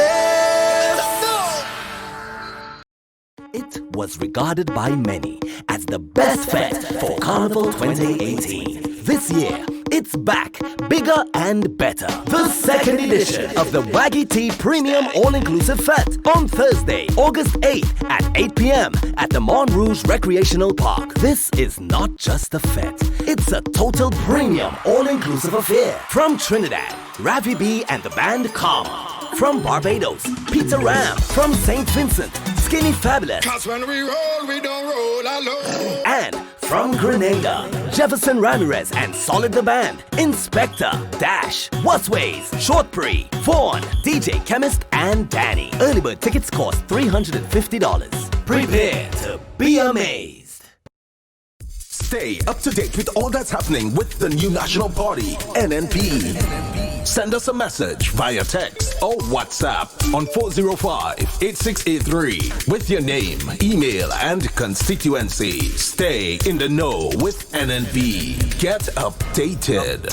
It was regarded by many as the best fete for Carnival 2018. This year, it's back, bigger and better. The second edition of the Waggy Tea Premium All-Inclusive Fete on Thursday, August 8th at 8 p.m. at the Mont Rouge Recreational Park. This is not just a fete, it's a total premium all-inclusive affair. From Trinidad, Ravi B and the band Karma. From Barbados, Peter Ram. From St. Vincent, Skinny Fabulous. 'Cause when we roll, we don't roll alone. And from Grenada, Jefferson Ramirez and Solid the Band, Inspector, Dash, Wasways, Shortpree, Vaughn, DJ Chemist, and Danny. Early bird tickets cost $350. Prepare to be amazed. Stay up to date with all that's happening with the new national party, NNP. Send us a message via text or WhatsApp on 405-8683 with your name, email, and constituency. Stay in the know with NNP. Get updated.